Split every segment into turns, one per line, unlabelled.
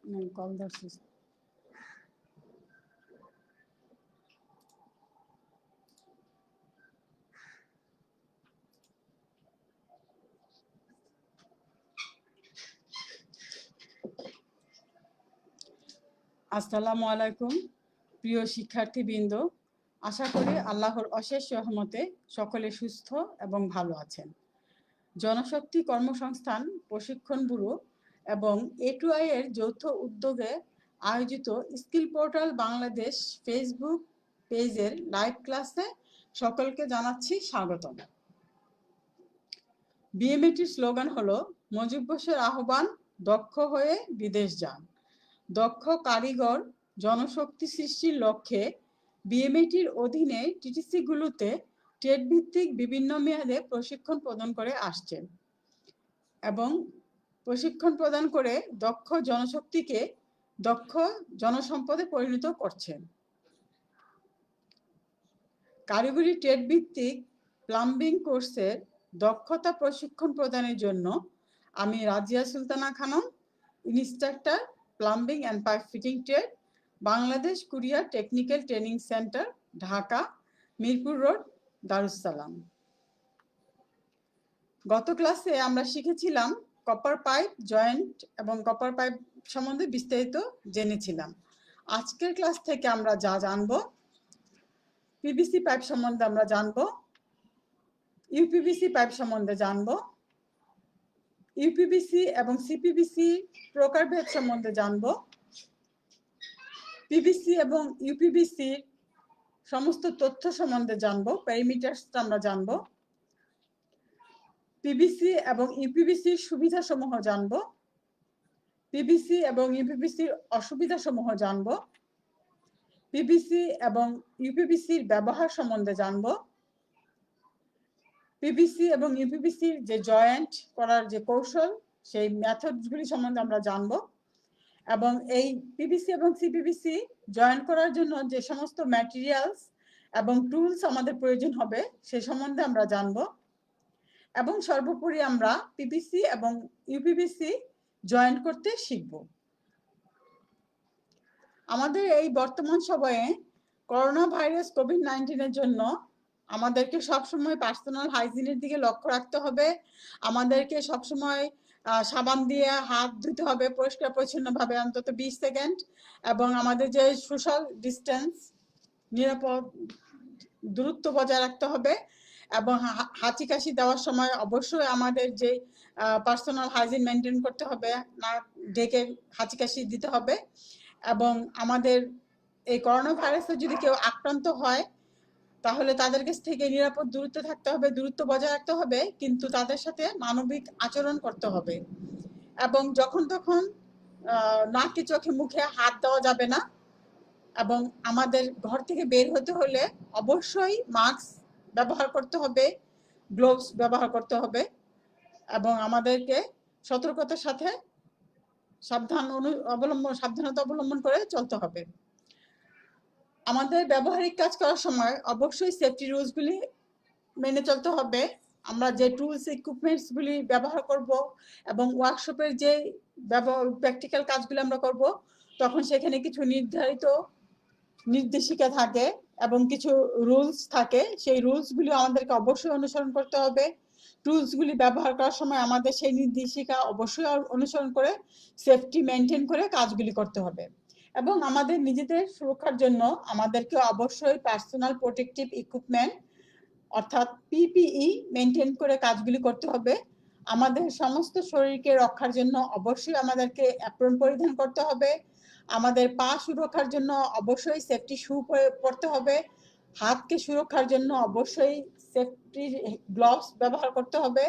Call ধরছিস। আসসালামু আলাইকুম প্রিয় শিক্ষার্থীবৃন্দ, আশা করি আল্লাহর অশেষ রহমতে সকলে সুস্থ এবং ভালো আছেন। জনশক্তি কর্মসংস্থান প্রশিক্ষণ ব্যুরো এবং A2I এর যৌথ উদ্যোগে আয়োজিত স্কিল পোর্টাল বাংলাদেশ ফেসবুক পেজের লাইভ ক্লাসে সকলকে জানাচ্ছি স্বাগতম। বিএমএটির স্লোগান হলো মুজিব বশির আহ্বান, দক্ষ হয়ে বিদেশ যান। দক্ষ কারিগর জনশক্তি সৃষ্টির লক্ষ্যে বিএমএটির অধীনে টিটিসিগুলোতে ট্রেড ভিত্তিক বিভিন্ন মেয়াদে প্রশিক্ষণ প্রদান করে আসছেন এবং প্রশিক্ষণ প্রদান করে দক্ষ জনশক্তিকে দক্ষ জনসম্পদে পরিণত করছেন। কারিগরি ট্রেড ভিত্তিক প্লাম্বিং কোর্সের দক্ষতা প্রশিক্ষণ প্রদানের জন্য আমি Razia Sultana Khanam, instructor plumbing and pipe fitting trade, Bangladesh কুরিয়ার technical training centre, Dhaka, Mirpur road, Darussalam. গত ক্লাসে আমরা শিখেছিলাম কপার পাইপ জয়েন্ট এবং কপার পাইপ সম্বন্ধে বিস্তারিত জেনেছিলাম। আজকের ক্লাস থেকে আমরা যা জানব, পিভিসি পাইপ সম্বন্ধে আমরা জানব, ইউপিভিসি পাইপ সম্বন্ধে জানব, ইউপিভিসি এবং সিপিভিসি প্রকারভেদ সম্বন্ধে জানব, পিভিসি এবং ইউপিভিসি সমস্ত তথ্য সম্বন্ধে জানব, প্যারামিটারসটা আমরা জানব, পিভিসি এবং ইউপিভিসির সুবিধাসমূহ জানব, পিভিসি এবং ইউপিভিসির অসুবিধাসমূহ জানব, পিভিসি এবং ইউপিভিসির ব্যবহার সম্বন্ধে জানব, পিভিসি এবং ইউপিভিসির যে জয়েন্ট করার যে কৌশল সেই মেথডগুলি সম্বন্ধে আমরা জানব এবং এই পিভিসি এবং সিপিভিসি জয়েন করার জন্য যে সমস্ত ম্যাটেরিয়ালস এবং টুলস আমাদের প্রয়োজন হবে সে সম্বন্ধে আমরা জানব এবং সর্বোপরি আমরা পিভিসি এবং ইউপিভিসি জয়েন করতে শিখব। আমাদের এই বর্তমান সময়ে করোনা ভাইরাস কোভিড-19 জন্য আমাদেরকে সবসময় পার্সোনাল হাইজিনের দিকে লক্ষ্য রাখতে হবে। আমাদেরকে সবসময় সাবান দিয়ে হাত ধুতে হবে পরিষ্কার পরিচ্ছন্নভাবে অন্তত 20 সেকেন্ড এবং আমাদের যে সোশ্যাল ডিস্টেন্স নিরাপদ দূরত্ব বজায় রাখতে হবে এবং হাঁচি কাশি দেওয়ার সময় অবশ্যই আমাদের যে পার্সোনাল হাইজিন মেনটেন করতে হবে, না ঢেকে হাঁচি কাশি দিতে হবে এবং আমাদের এই করোনা ভাইরাসে যদি কেউ আক্রান্ত হয় তাহলে তাদের কাছ থেকে নিরাপদ দূরত্ব থাকতে হবে, দূরত্ব বজায় রাখতে হবে, কিন্তু তাদের সাথে মানবিক আচরণ করতে হবে এবং যখন তখন নাকে চোখে মুখে হাত দেওয়া যাবে না এবং আমাদের ঘর থেকে বের হতে হলে অবশ্যই মাস্ক ব্যবহার করতে হবে, গ্লোভস ব্যবহার করতে হবে এবং আমাদেরকে সতর্কতার সাথে সাবধানতা অবলম্বন করে চলতে হবে। আমাদের ব্যবহারিক কাজ করার সময় অবশ্যই সেফটি রুলসগুলি মেনে চলতে হবে। আমরা যে টুলস ইকুইপমেন্টসগুলি ব্যবহার করব এবং ওয়ার্কশপের যে প্র্যাকটিক্যাল কাজগুলো আমরা করব তখন সেখানে কিছু নির্ধারিত নির্দেশিকা থাকে এবং কিছু রুলস থাকে, সেই রুলসগুলি আমাদেরকে অবশ্যই অনুসরণ করতে হবে। টুলসগুলি ব্যবহার করার সময় আমাদের সেই নির্দেশিকা অবশ্যই অনুসরণ করে সেফটি মেনটেন করে কাজগুলি করতে হবে এবং আমাদের নিজেদের সুরক্ষার জন্য আমাদেরকে অবশ্যই পার্সোনাল প্রোটেক্টিভ ইকুইপমেন্ট অর্থাৎ পিপিই মেনটেন করে কাজগুলি করতে হবে। আমাদের সমস্ত শরীরকে রক্ষার জন্য অবশ্যই আমাদেরকে অ্যাপ্রন পরিধান করতে হবে, আমাদের পা সুরক্ষার জন্য অবশ্যই সেফটি শু পরতে হবে, হাতকে সুরক্ষার জন্য অবশ্যই সেফটি গ্লাভস ব্যবহার করতে হবে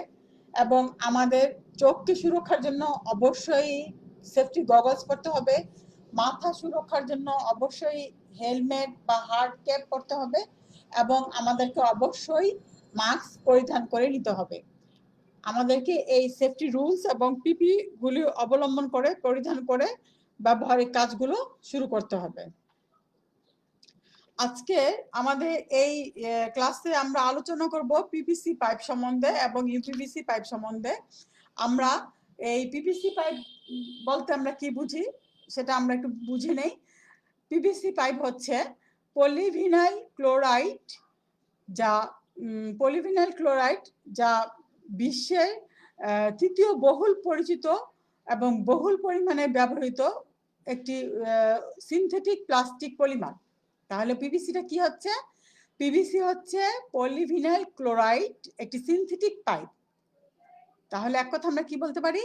এবং আমাদের চোখকে সুরক্ষার জন্য অবশ্যই সেফটি গগলস পরতে হবে, মাথা সুরক্ষার জন্য অবশ্যই হেলমেট বা হার্ড ক্যাপ পরতে হবে এবং আমাদেরকে অবশ্যই মাস্ক পরিধান করে নিতে হবে। আমাদেরকে এই সেফটি রুলস এবং পিপি গুলি অবলম্বন করে পরিধান করে ব্যবহারিক কাজগুলো শুরু করতে হবে। আজকে আমাদের এই ক্লাসে আমরা আলোচনা করব পিভিসি পাইপ সম্বন্ধে এবং ইউপিভিসি পাইপ সম্বন্ধে। আমরা এই পিভিসি পাইপ বলতে আমরা কি বুঝি, সেটা আমরা একটু বুঝে নেই। পিভিসি পাইপ হচ্ছে পলিভিনাইল ক্লোরাইড, যা পলিভিনাইল ক্লোরাইড যা বিশ্বের তৃতীয় বহুল পরিচিত এবং বহুল পরিমাণে ব্যবহৃত একটি সিনথেটিক প্লাস্টিক পলিমার। তাহলে পিভিসিটা কি হচ্ছে? পিভিসি হচ্ছে পলিভিনাইল ক্লোরাইড, একটি সিনথেটিক পাইপ। তাহলে এক কথা আমরা কি বলতে পারি?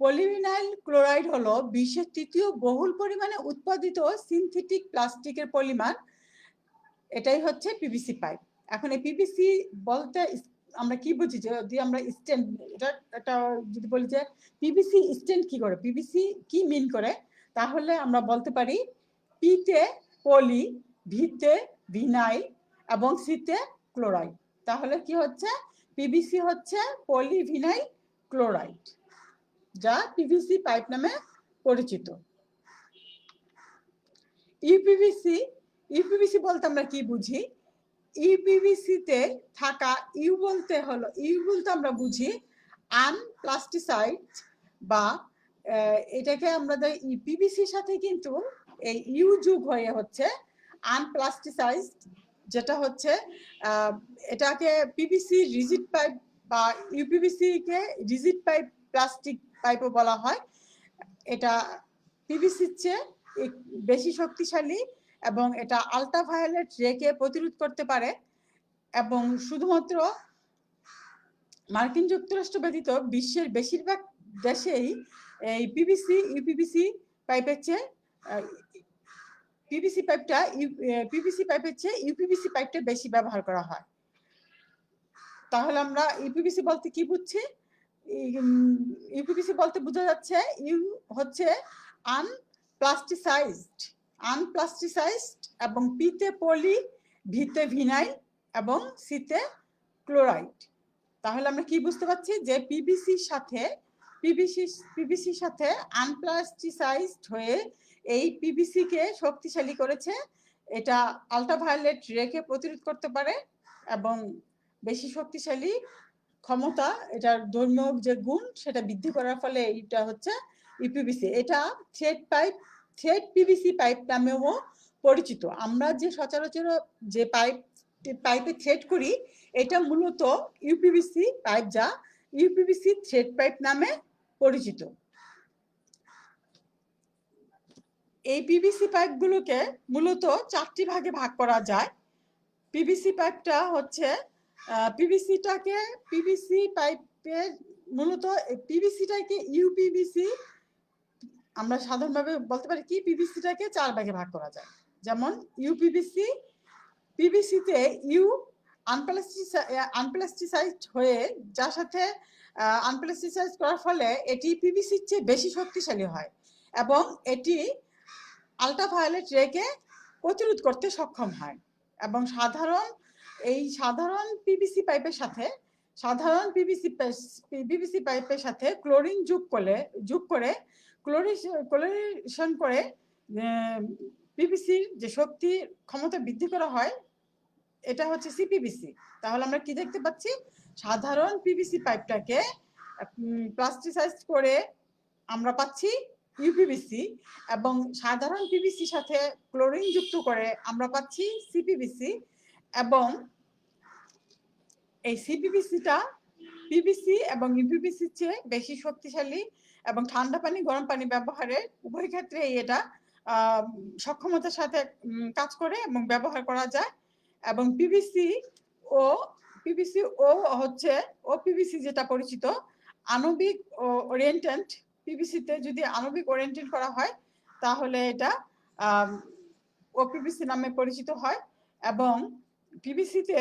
পলিভিনাইল ক্লোরাইড হলো বিশ্বের তৃতীয় বহুল পরিমাণে উৎপাদিত সিনথেটিক প্লাস্টিকের পলিমার। এটাই হচ্ছে পিভিসি পাইপ। এখন এই পিভিসি বলতে আমরা কি বুঝি? যদি আমরা স্ট্যান্ড, এটা যদি বলি যে পিভিসি স্ট্যান্ড কি করে, পিভিসি কি মিন করে, তাহলে আমরা বলতে পারি পিতে পলি, ভিতে ভিনাইল এবং সিতে ক্লোরাইড। তাহলে কি হচ্ছে? পিভিসি হচ্ছে পলিভিনাইল ক্লোরাইড, যা পিভিসি পাইপ নামে পরিচিত। ইউপিভিসি, ইউপিভিসি বলতে আমরা কি বুঝি? ইউপিভিসিতে থাকা ইউ বলতে আমরা বুঝি আনপ্লাস্টিসাইড, বা এটাকে আমরা পিভিসির সাথে কিন্তু এই ইউ যোগ হয়ে হচ্ছে আনপ্লাস্টিসাইজড, যেটা হচ্ছে এটাকে পিভিসি রিজিড পাইপ বা ইউপিভিসি কে রিজিড পাইপ প্লাস্টিক পাইপও বলা হয়। এটা পিভিসির চেয়ে বেশি শক্তিশালী এবং এটা আল্ট্রাভায়োলেট রেকে প্রতিরোধ করতে পারে, এবং শুধুমাত্র মার্কিন যুক্তরাষ্ট্র ব্যতীত বিশ্বের বেশিরভাগ দেশেই এই পিভিসি ইউপিভিসি পাইপের চেয়ে পিভিসি পাইপের চেয়ে ইউপিভিসি পাইপটা বেশি ব্যবহার করা হয়। তাহলে আমরা ইউপিভিসি বলতে কি বুঝছি? ইউপিভিসি বলতে বোঝা যাচ্ছে ইউ হচ্ছে আনপ্লাস্টিসাইজড এবং পিতে পলি, ভিতে ভিনাইল এবং সিতে ক্লোরাইড। তাহলে আমরা কি বুঝতে পারছি? যে পিভিসির সাথে আনপ্লাস্টিসাইজড হয়ে এই পিভিসি কে শক্তিশালী করেছে। এটা আল্ট্রাভায়োলেট রেকে প্রতিরোধ করতে পারে এবং বেশি শক্তিশালী ক্ষমতা, এটার ধর্মীয় যে গুণ সেটা বৃদ্ধি করার ফলে এটা হচ্ছে ইউপিভিসি। এটা থ্রেড পিভিসি পাইপ নামেও পরিচিত। আমরা যে সচরাচর যে পাইপে থ্রেড করি, এটা মূলত ইউপিভিসি পাইপ, যা ইউপিভিসি থ্রেড পাইপ নামে পরিচিত। এই পিভিসি পাইপগুলোকে মূলত 4টি ভাগে ভাগ করা যায়। পিভিসি পাইপটা হচ্ছে পিভিসি পাইপের মূলত পিভিসিটাকে ইউপিভিসি, আমরা সাধারণভাবে বলতে পারি কি পিভিসিটাকে 4 ভাগে ভাগ করা যায়। যেমন পিভিসিতে ইউ আনপ্লাস্টিসাইজড হয়ে, যার সাথে আনপ্লাস্টিসাইজ করার ফলে এটি পিভিসির চেয়ে বেশি শক্তিশালী হয় এবং এটি আল্ট্রাভায়োলেট রেকে প্রতিরোধ করতে সক্ষম হয়। এবং সাধারণ পিভিসি পাইপের সাথে ক্লোরিন যোগ করে ক্লোরিনেশন করে পিভিসির যে শক্তি ক্ষমতা বৃদ্ধি করা হয়, এটা হচ্ছে সিপিভিসি। তাহলে আমরা কি দেখতে পাচ্ছি? সাধারণ পিভিসি পাইপটাকে প্লাস্টিসাইজ করে আমরা পাচ্ছি ইউপিভিসি, এবং সাধারণ পিভিসির সাথে ক্লোরিন যুক্ত করে আমরা পাচ্ছি সিপিভিসি। এবং এই সিপিভিসিটা পিভিসি এবং ইউপিভিসির চেয়ে বেশি শক্তিশালী এবং ঠান্ডা পানি গরম পানি ব্যবহারের উভয় ক্ষেত্রেই এটা সক্ষমতার সাথে কাজ করে এবং ব্যবহার করা যায়। এবং পিভিসি হচ্ছে ওপিভিসি যেটা পরিচিত আণবিক ওরিয়েন্টেড। পিভিসিতে যদি আণবিক ওরিয়েন্টেড করা হয় তাহলে এটা ওপিভিসি নামে পরিচিত হয়। এবং পিভিসিতে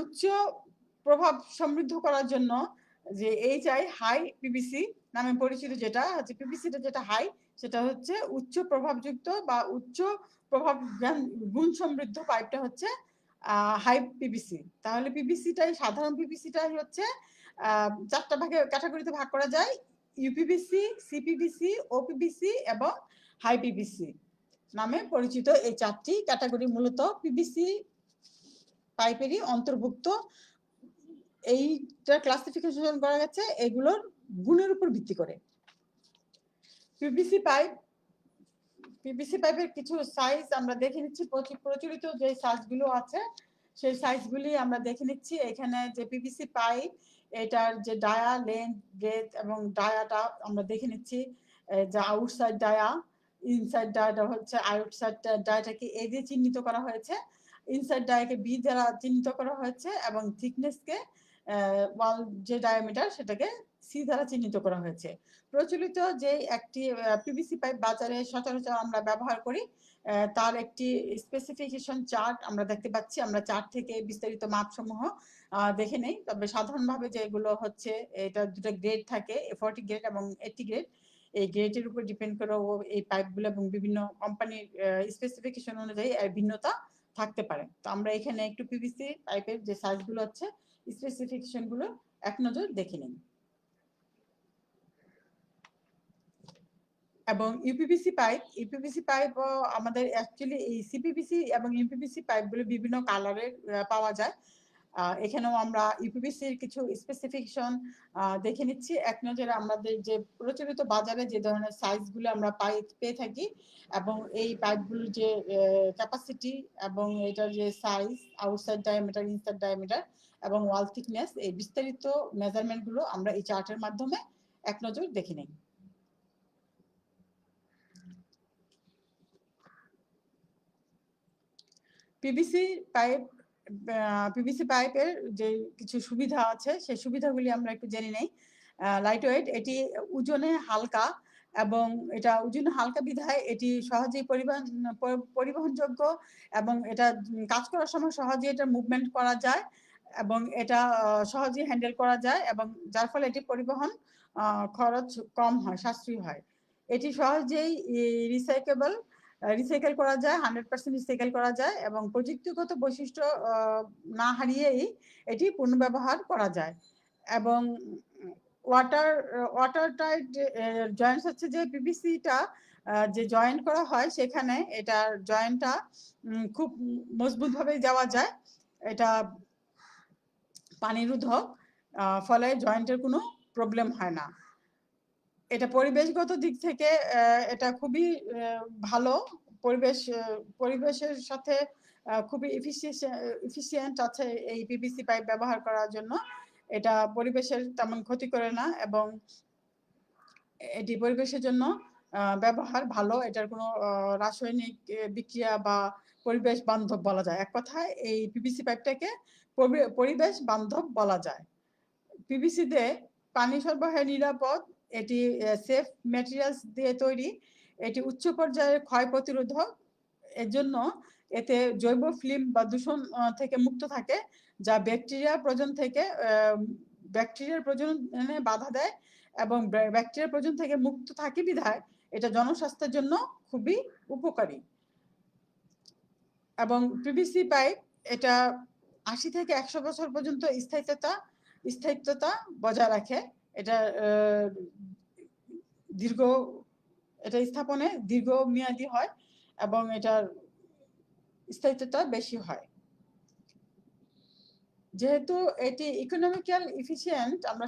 উচ্চ প্রভাব সমৃদ্ধ করার জন্য যে HI হাই পিভিসি নামে পরিচিত, যেটা হচ্ছে পিভিসিটা যেটা হাই, সেটা হচ্ছে উচ্চ প্রভাবযুক্ত বা উচ্চ প্রভাব গুণ সমৃদ্ধ পাইপটা হচ্ছে হাই পিভিসি। তাহলে পিভিসিটাই, সাধারণ পিভিসিটাই হচ্ছে 4টা ভাগে ক্যাটাগরিতে ভাগ করা যায়: ইউপিভিসি, সিপিভিসি, ওপিভিসি এবং হাই পিভিসি নামে পরিচিত। এই 4টি ক্যাটাগরি মূলত পিভিসি পাইপেরই অন্তর্ভুক্ত। এইটা ক্লাসিফিকেশন করা গেছে এগুলোর গুণের উপর ভিত্তি করে। পিভিসি পাইপ পিভিসি পাইপের কিছু সাইজ আমরা দেখে নিচ্ছি। প্রচলিত যে সাইজগুলো আছে সেই সাইজগুলি আমরা দেখে নিচ্ছি। এখানে যে পিভিসি পাইপ এটার যে ডায়া, লেন্থ, ব্রেথ এবং ডায়াটা আমরা দেখে নিচ্ছি। যে আউটসাইড ডায়া, ইনসাইড ডায়াটা হচ্ছে আউটসাইড ডায়াটাকে এ দিয়ে চিহ্নিত করা হয়েছে, ইনসাইড ডায়াকে বি দ্বারা চিহ্নিত করা হয়েছে এবং থিকনেসকে ওয়াল যে ডায়ামিটার সেটাকে সি দ্বারা চিহ্নিত করা হয়েছে। প্রচলিত যে একটি পিভিসি পাইপ বাজারে সচরাচর আমরা ব্যবহার করি তার একটি স্পেসিফিকেশন চার্ট আমরা দেখতে পাচ্ছি। আমরা চার্ট থেকে বিস্তারিত মাপসমূহ দেখে নেই। তবে সাধারণভাবে যেগুলো হচ্ছে, এটা দুটো গ্রেড থাকে, 40 গ্রেড এবং 80 গ্রেড। এই গ্রেডের উপর ডিপেন্ড করে এই পাইপগুলো এবং বিভিন্ন কোম্পানির স্পেসিফিকেশন অনুযায়ী এর ভিন্নতা থাকতে পারে। তো আমরা এখানে একটু পিভিসি পাইপের যে সাইজগুলো আছে, স্পেসিফিকেশনগুলো এক নজর দেখে নিন। এবং ইউপিভিসি পাইপ আমাদের অ্যাকচুয়ালি এই সিপিভিসি এবং ইউপিভিসি পাইপগুলো বিভিন্ন কালারের পাওয়া যায়। এখানেও আমরা ইউপিভিসির কিছু স্পেসিফিকেশন দেখে নিচ্ছি এক নজরে। আমাদের যে প্রচলিত বাজারে যে ধরনের সাইজগুলো আমরা পেয়ে থাকি এবং এই পাইপগুলোর যে ক্যাপাসিটি এবং এটার যে size, outside diameter, inside diameter এবং ওয়াল থিকনেস, এই বিস্তারিত মেজারমেন্টগুলো আমরা এই চার্টের মাধ্যমে এক নজর দেখে নিই। পিভিসি পাইপের যে কিছু সুবিধা আছে সেই সুবিধাগুলি আমরা একটু জেনে নেই। লাইট ওয়েট, এটি ওজনে হালকা এবং এটা ওজনে হালকা বিধায় এটি সহজেই পরিবহনযোগ্য এবং এটা কাজ করার সময় সহজেই এটা মুভমেন্ট করা যায় এবং এটা সহজেই হ্যান্ডেল করা যায় এবং যার ফলে এটি পরিবহন খরচ কম হয়, সাশ্রয়ী হয়। এটি সহজেই রিসাইকেল করা যায়, 100% রিসাইকেল করা যায় এবং প্রযুক্তিগত বৈশিষ্ট্য না হারিয়েই এটি পুনর্ব্যবহার করা যায়। এবং ওয়াটার টাইট জয়েন্টস হচ্ছে যে পিভিসিটা যে জয়েন্ট করা হয় সেখানে এটার জয়েন্টটা খুব মজবুতভাবে দেওয়া যায়। এটা পানিরোধক, ফলে জয়েন্টের কোনো প্রবলেম হয় না। এটা পরিবেশগত দিক থেকে এটা খুবই ভালো, পরিবেশের সাথে খুবই এফিসিয়েন্ট আছে এই পিভিসি পাইপ ব্যবহার করার জন্য। এটা পরিবেশের তেমন ক্ষতি করে না এবং এটি পরিবেশের জন্য ব্যবহার ভালো। এটার কোনো রাসায়নিক বিক্রিয়া বা পরিবেশ বান্ধব বলা যায়। এক কথায় এই পিভিসি পাইপটাকে পরিবেশ বান্ধব বলা যায়। পিভিসিতে পানি সরবরাহে নিরাপদ, এটি সেফ ম্যাটেরিয়ালস দিয়ে তৈরি, এটি উচ্চ পর্যায়ের ক্ষয় প্রতিরোধক। এর জন্য এতে জৈব ফিল্ম বা দূষণ থেকে মুক্ত থাকে, যা ব্যাকটেরিয়ার প্রজননে বাধা দেয় এবং ব্যাকটেরিয়ার প্রজনন থেকে মুক্ত থাকে বিধায় এটা জনস্বাস্থ্যের জন্য খুবই উপকারী। এবং পিভিসি পাইপ এটা 80 থেকে 100 বছর পর্যন্ত স্থায়িত্বতা বজায় রাখে। এটা স্থাপনে দীর্ঘমেয়াদী হয় এবং এটার স্থায়িত্বতা বেশি হয়। যেহেতু এটি ইকোনমিক্যাল এফিশিয়েন্ট, আমরা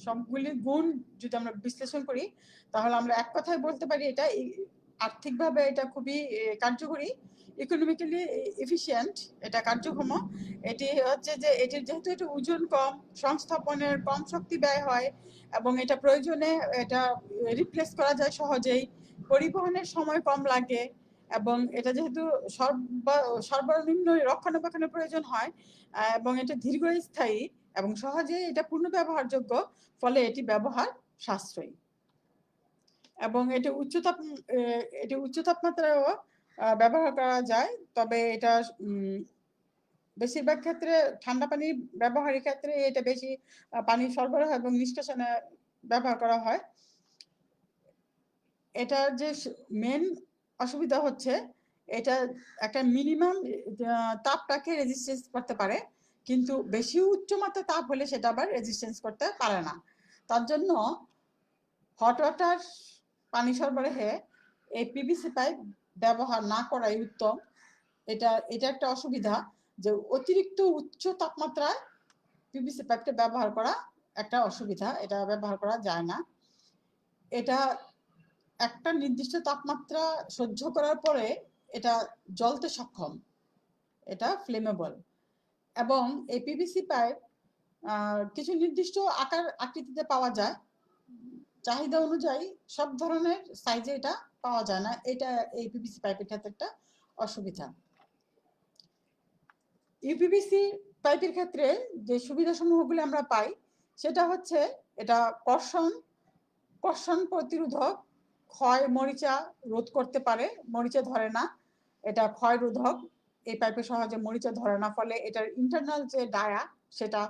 সবগুলি গুণ যদি আমরা বিশ্লেষণ করি তাহলে আমরা এক কথায় বলতে পারি এটা আর্থিকভাবে এটা খুবই কার্যকরী, ইকোনমিক্যালি এফিশিয়েন্ট, এটা কার্যক্ষম। এটি হচ্ছে যে এটির যেহেতু এটা ওজন কম, সংস্থাপনের কম শক্তি ব্যয় হয় এবং এটা প্রয়োজনে এটা রিপ্লেস করা যায় সহজেই, পরিবহনের সময় কম লাগে এবং এটা যেহেতু সর্বনিম্ন রক্ষণাবেক্ষণের প্রয়োজন হয় এবং এটা দীর্ঘস্থায়ী এবং সহজেই এটা পুনর্ব্যবহারযোগ্য, ফলে এটি ব্যবহার সাশ্রয়ী। এবং এটি উচ্চ তাপমাত্রায়ও ব্যবহার করা যায়। তবে এটা বেশিরভাগ ক্ষেত্রে ঠান্ডা পানি ব্যবহারের ক্ষেত্রে এটা বেশি পানি সরবরাহ এবং নিষ্কাশনে ব্যবহার করা হয়। এটার যে মেন অসুবিধা হচ্ছে এটা একটা মিনিমাম তাপটাকে রেজিস্ট্যান্স করতে পারে, কিন্তু বেশি উচ্চমাত্রা তাপ হলে সেটা আবার রেজিস্ট্যান্স করতে পারে না। তার জন্য হট ওয়াটার পানি সরবরাহে এই পিভিসি পাইপ ব্যবহার না করাই উত্তম। এটা একটা অসুবিধা যে অতিরিক্ত উচ্চ তাপমাত্রায় পিভিসি পাইপটা ব্যবহার করা একটা অসুবিধা, এটা ব্যবহার করা যায় না। এটা একটা নির্দিষ্ট তাপমাত্রা সহ্য করার পরে এটা জ্বলতে সক্ষম, এটা ফ্লেমেবল। এবং এই পিভিসি পাইপ কিছু নির্দিষ্ট আকার আকৃতিতে পাওয়া যায়, চাহিদা অনুযায়ী সব ধরনের সাইজে এটা পাওয়া যায় না, এটা এই পিভিসি পাইপের ক্ষেত্রে একটা অসুবিধা। ইউপিভিসি পাইপের ক্ষেত্রে যে সুবিধাসমূহগুলি আমরা পাই সেটা হচ্ছে এটা কর্ষণ প্রতিরোধক, ক্ষয় মরিচা রোধ করতে পারে, মরিচা ধরে না, এটা ক্ষয় রোধক, এই পাইপে সহজে মরিচা ধরে না, ফলে এটার ইন্টারনাল যে ডায়া সেটা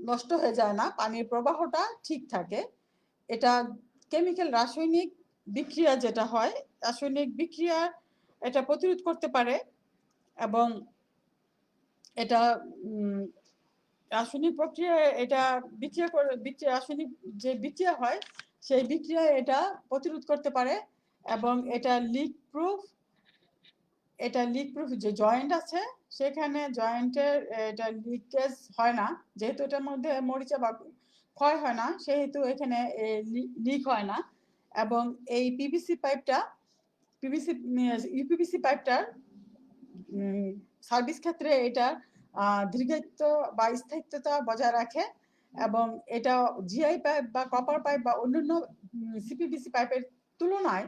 নষ্ট হয়ে যায় না, পানির প্রবাহটা ঠিক থাকে। এটা কেমিক্যাল রাসায়নিক বিক্রিয়া যেটা হয়, রাসায়নিক বিক্রিয়া এটা প্রতিরোধ করতে পারে। এবং এটা রাসায়নিক প্রক্রিয়ায় এটা রাসায়নিক যে বিক্রিয়া হয় সেই বিক্রিয়া এটা প্রতিরোধ করতে পারে। এবং এটা লিক প্রুফ যে জয়েন্ট আছে সেখানে জয়েন্টের এটা লিকেজ হয় না, যেহেতু এটার মধ্যে মরিচা বা ক্ষয় হয় না সেহেতু এখানে লিক হয় না। এবং এই ইউপিভিসি পাইপটার সার্ভিস ক্ষেত্রে এটা দীর্ঘায়িত্ব বা স্থায়িত্বতা বজায় রাখে। এবং এটা জিআই পাইপ বা কপার পাইপ বা অন্যান্য সিপিভিসি পাইপের তুলনায়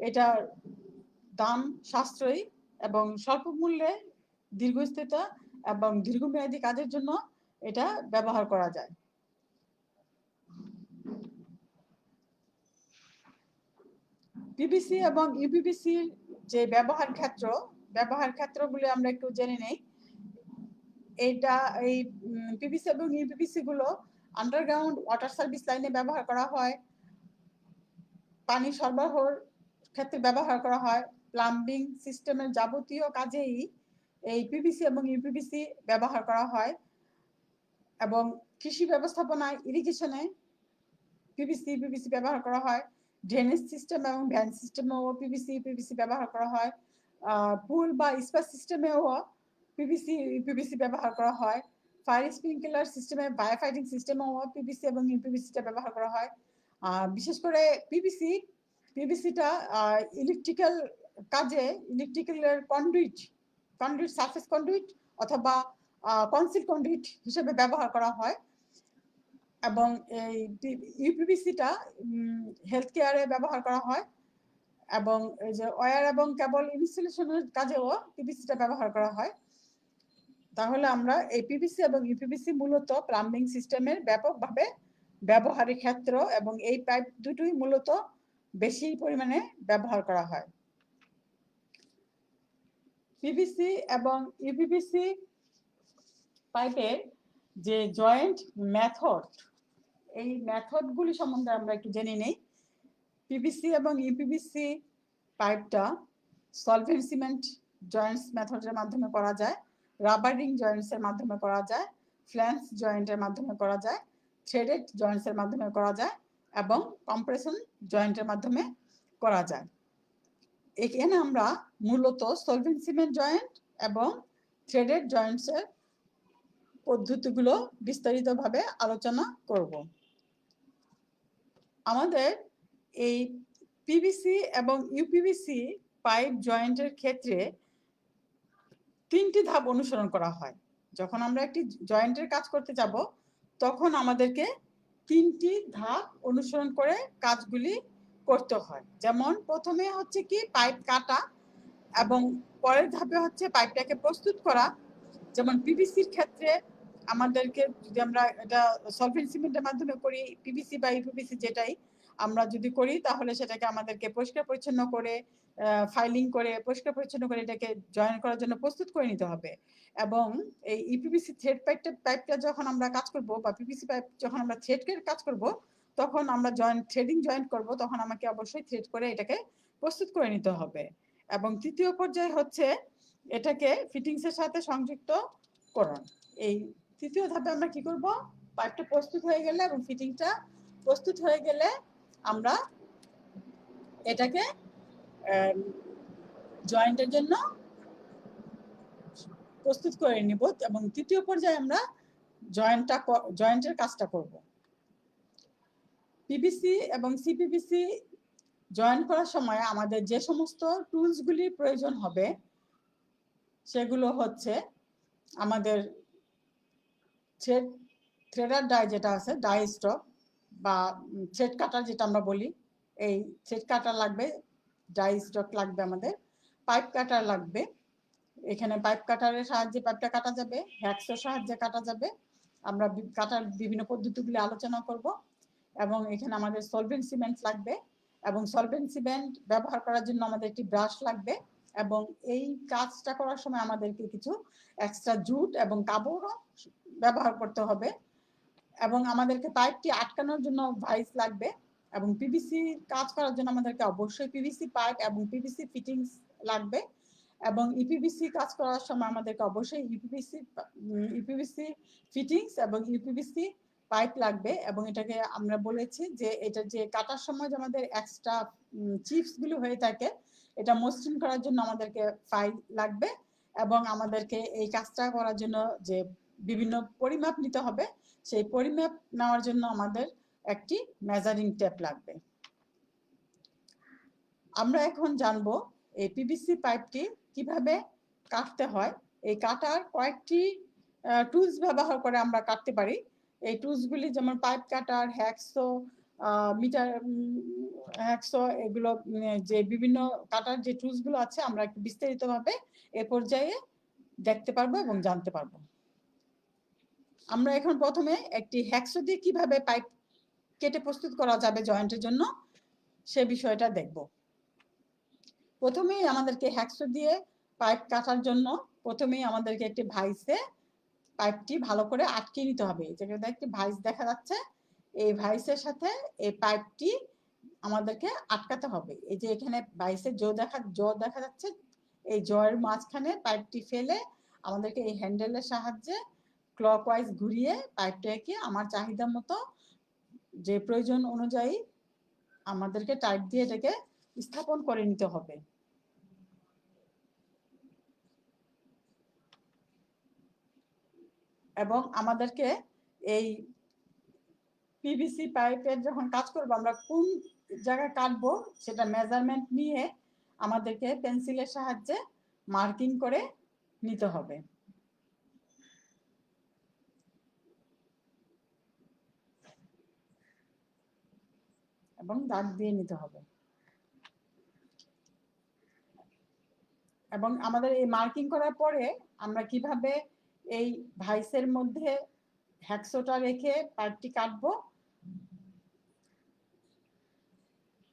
এটার দাম সাশ্রয়ী এবং স্বল্প মূল্যে দীর্ঘস্থায়িতা এবং দীর্ঘমেয়াদী কাজের জন্য এটা ব্যবহার করা যায়। পিভিসি এবং ইউপিভিসির যে ব্যবহার ক্ষেত্রগুলি আমরা একটু জেনে নেই। এটা এই পিভিসি এবং ইউপিভিসি গুলো আন্ডারগ্রাউন্ড ওয়াটার সার্ভিস লাইনে ব্যবহার করা হয়, পানি সরবরাহের ক্ষেত্রে ব্যবহার করা হয়, প্লাম্বিং সিস্টেমের যাবতীয় কাজেই এই পিভিসি এবং ইউপিভিসি ব্যবহার করা হয়। এবং কৃষি ব্যবস্থাপনায় ইরিগেশনে পিভিসি ইউপিভিসি ব্যবহার করা হয়, ড্রেনেজ সিস্টেম এবং ভ্যান সিস্টেমেও পিভিসি ইউপিভিসি ব্যবহার করা হয়, পুল বা স্পা সিস্টেমেও পিভিসি ইউপিভিসি ব্যবহার করা হয়, ফায়ার স্প্রিংকলার সিস্টেমে ফায়ার ফাইটিং সিস্টেমেও পিভিসি এবং ইউপিভিসিটা ব্যবহার করা হয়। বিশেষ করে পিভিসিটা ইলেকট্রিক্যাল কাজে ইলেকট্রিক্যালের কন্ডুইট সারফেস কন্ডুইট অথবা কনসিল কন্ডুইট হিসেবে ব্যবহার করা হয়। এবং এই ইউপিভিসিটা হেলথ কেয়ারে ব্যবহার করা হয় এবং এই যে ওয়্যার এবং কেবল ইনস্টলেশনের কাজেও পিভিসিটা ব্যবহার করা হয়। তাহলে আমরা এই পিভিসি এবং ইউপিভিসি মূলত প্লাম্বিং সিস্টেমের ব্যাপকভাবে ব্যবহারের ক্ষেত্র এবং এই পাইপ দুটোই মূলত বেশি পরিমাণে ব্যবহার করা হয়। পিভিসি এবং ইউপিভিসি পাইপের যে জয়েন্ট মেথড, এই মেথডগুলি সম্বন্ধে আমরা একটু জেনে নেই। পিভিসি এবং ইউপিভিসি পাইপটা সলভেন্ট সিমেন্ট জয়েন্টস মেথডের মাধ্যমে করা যায়, রাবারিং জয়েন্টসের মাধ্যমে করা যায়, ফ্ল্যান্স জয়েন্টের মাধ্যমে করা যায়, থ্রেডেড জয়েন্টসের মাধ্যমে করা যায় এবং কম্প্রেশন জয়েন্টের মাধ্যমে করা যায়। এখানে আমরা মূলত সলভেন্ট সিমেন্ট জয়েন্ট এবং থ্রেডেড জয়েন্টসের পদ্ধতিগুলো বিস্তারিতভাবে আলোচনা করব। আমাদের এই পিভিসি এবং ইউপিভিসি পাইপ জয়েন্টের ক্ষেত্রে 3টি ধাপ অনুসরণ করা হয়। যখন আমরা একটি জয়েন্টের কাজ করতে যাব তখন আমাদেরকে 3টি ধাপ অনুসরণ করে কাজগুলি করতে হয়। যেমন প্রথমে হচ্ছে কি পাইপ কাটা এবং পরের ধাপে হচ্ছে পাইপটাকে প্রস্তুত করা। যেমন পিভিসির ক্ষেত্রে আমাদেরকে যদি আমরা এটা সলভেন্ট সিমেন্টের মাধ্যমে করি, পিভিসি বা ইউপিভিসি যেটাই আমরা যদি করি তাহলে সেটাকে আমাদেরকে পরিষ্কার পরিচ্ছন্ন করে ফাইলিং করে পরিষ্কার পরিচ্ছন্ন করে এটাকে জয়েন করার জন্য প্রস্তুত করে নিতে হবে। এবং এই ইউপিভিসি থ্রেড পাইপটা যখন আমরা কাজ করব বা পিভিসি পাইপ যখন আমরা থ্রেডের কাজ করব তখন আমরা থ্রেডিং জয়েন্ট করব, তখন আমাকে অবশ্যই থ্রেড করে এটাকে প্রস্তুত করে নিতে হবে। এবং তৃতীয় পর্যায়ে হচ্ছে এটাকে ফিটিংসের সাথে সংযুক্ত করুন। এই তৃতীয় ধাপে আমরা কি করব, পাইপটা প্রস্তুত হয়ে গেলে এবং ফিটিংটা প্রস্তুত হয়ে গেলে আমরা এটাকে জয়েন্টের জন্য প্রস্তুত করে নিব এবং তৃতীয় পর্যায়ে আমরা জয়েন্টের কাজটা করব। পিভিসি এবং সিপিভিসি জয়েন করার সময় আমাদের যে সমস্ত টুলসগুলির প্রয়োজন হবে সেগুলো হচ্ছে আমাদের থ্রেডার ডাই যেটা আছে, ডাই স্টক বা থ্রেড কাটার যেটা আমরা বলি, এই থ্রেড কাটার লাগবে, ডাই স্টক লাগবে, আমাদের পাইপ কাটার লাগবে। এখানে পাইপ কাটারের সাহায্যে পাইপটা কাটা যাবে, হ্যাকসোর সাহায্যে কাটা যাবে। আমরা কাটার বিভিন্ন পদ্ধতিগুলি আলোচনা করব। এবং এখানে আমাদের সলভেন্ট সিমেন্ট লাগবে, এবং সলভেন্ট সিমেন্ট ব্যবহার করার জন্য আমাদের একটি ব্রাশ লাগবে। এবং এই কাজটা করার সময় আমাদেরকে কিছু এক্সট্রা জুট এবং কাপড়ও ব্যবহার করতে হবে। এবং আমাদেরকে পাইপটি আটকানোর জন্য ভাইস লাগবে। এবং পিভিসি কাজ করার জন্য আমাদেরকে অবশ্যই পিভিসি পাইপ এবং পিভিসি ফিটিংস লাগবে। এবং ইপিভিসি কাজ করার সময় আমাদেরকে অবশ্যই ইপিভিসি ফিটিংস এবং ইপিভিসি পাইপ লাগবে। এবং এটাকে আমরা বলেছি যে এটা যে কাটার সময় যে আমাদের এক্সট্রা চিপসগুলো হয়ে থাকে, এটা মসৃণ করার জন্য আমাদেরকে ফাইল লাগবে। এবং আমাদেরকে এই কাজটা করার জন্য যে বিভিন্ন পরিমাপ নিতে হবে, সেই পরিমাপ নেওয়ার জন্য আমাদের একটি মেজারিং টেপ লাগবে। আমরা এখন জানবো এই পিভিসি পাইপটি কিভাবে কাটতে হয়। এই কাটার কয়েকটি টুলস ব্যবহার করে আমরা কাটতে পারি। এই টুলসগুলি যেমন pipe cutter, hacksaw, mitre hacksaw, এগুলো যে বিভিন্ন কাটার যে টুলসগুলো আছে আমরা একটু বিস্তারিতভাবে এ পর্যায়ে দেখতে পারবো এবং জানতে পারবো। আমরা এখন প্রথমে একটি হ্যাকসো দিয়ে কিভাবে পাইপ কেটে প্রস্তুত করা যাবে জয়েন্টের জন্য সে বিষয়টা দেখব। প্রথমেই আমাদেরকে হ্যাকসো দিয়ে পাইপ কাটার জন্য প্রথমেই আমাদেরকে একটি ভাইসে পাইপটি ভালো করে আটকে নিতে হবে। যেখানে একটি ভাইস দেখা যাচ্ছে, এই ভাইসের সাথে এই পাইপটি আমাদেরকে আটকাতে হবে। এই যে এখানে ভাইসের জো দেখা যাচ্ছে, এই জয়ের মাঝখানে পাইপটি ফেলে আমাদেরকে এই হ্যান্ডেলের সাহায্যে ক্লকওয়াইজ ঘুরিয়ে পাইপটাকে আমার চাহিদা মতো যে প্রয়োজন অনুযায়ী আমাদেরকে টাইট দিয়ে এটাকে স্থাপন করে নিতে হবে। এবং আমাদেরকে এই পিভিসি পাইপের যখন কাজ করব, আমরা কোন জায়গায় কাটবো সেটা মেজারমেন্ট নিয়ে আমাদেরকে পেন্সিলের সাহায্যে মার্কিং করে নিতে হবে এবং দাগ দিয়ে নিতে হবে। এবং আমাদের এই মার্কিং করার পরে আমরা কিভাবে এই ভাইসের মধ্যে হ্যাকসোটা রেখে পাইপটি কাটবো,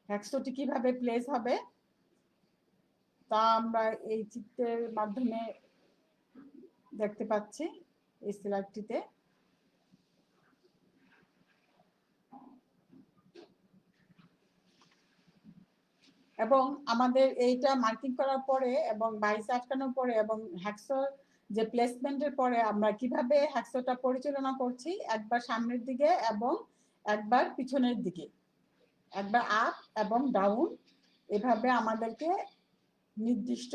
হ্যাকসোটি কিভাবে প্লেস হবে তা আমরা এই চিত্রের মাধ্যমে দেখতে পাচ্ছি এই স্লাইডটিতে। এবং আমাদের এইটা মার্কিং করার পরে এবং ভাইস আটকানোর পরে এবং হ্যাকসোর যে প্লেসমেন্টের পরে আমরা কিভাবে হ্যাকসোটা পরিচালনা করছি, একবার সামনের দিকে এবং একবার পিছনের দিকে, একবার আপ এবং ডাউন, এভাবে আমাদেরকে নির্দিষ্ট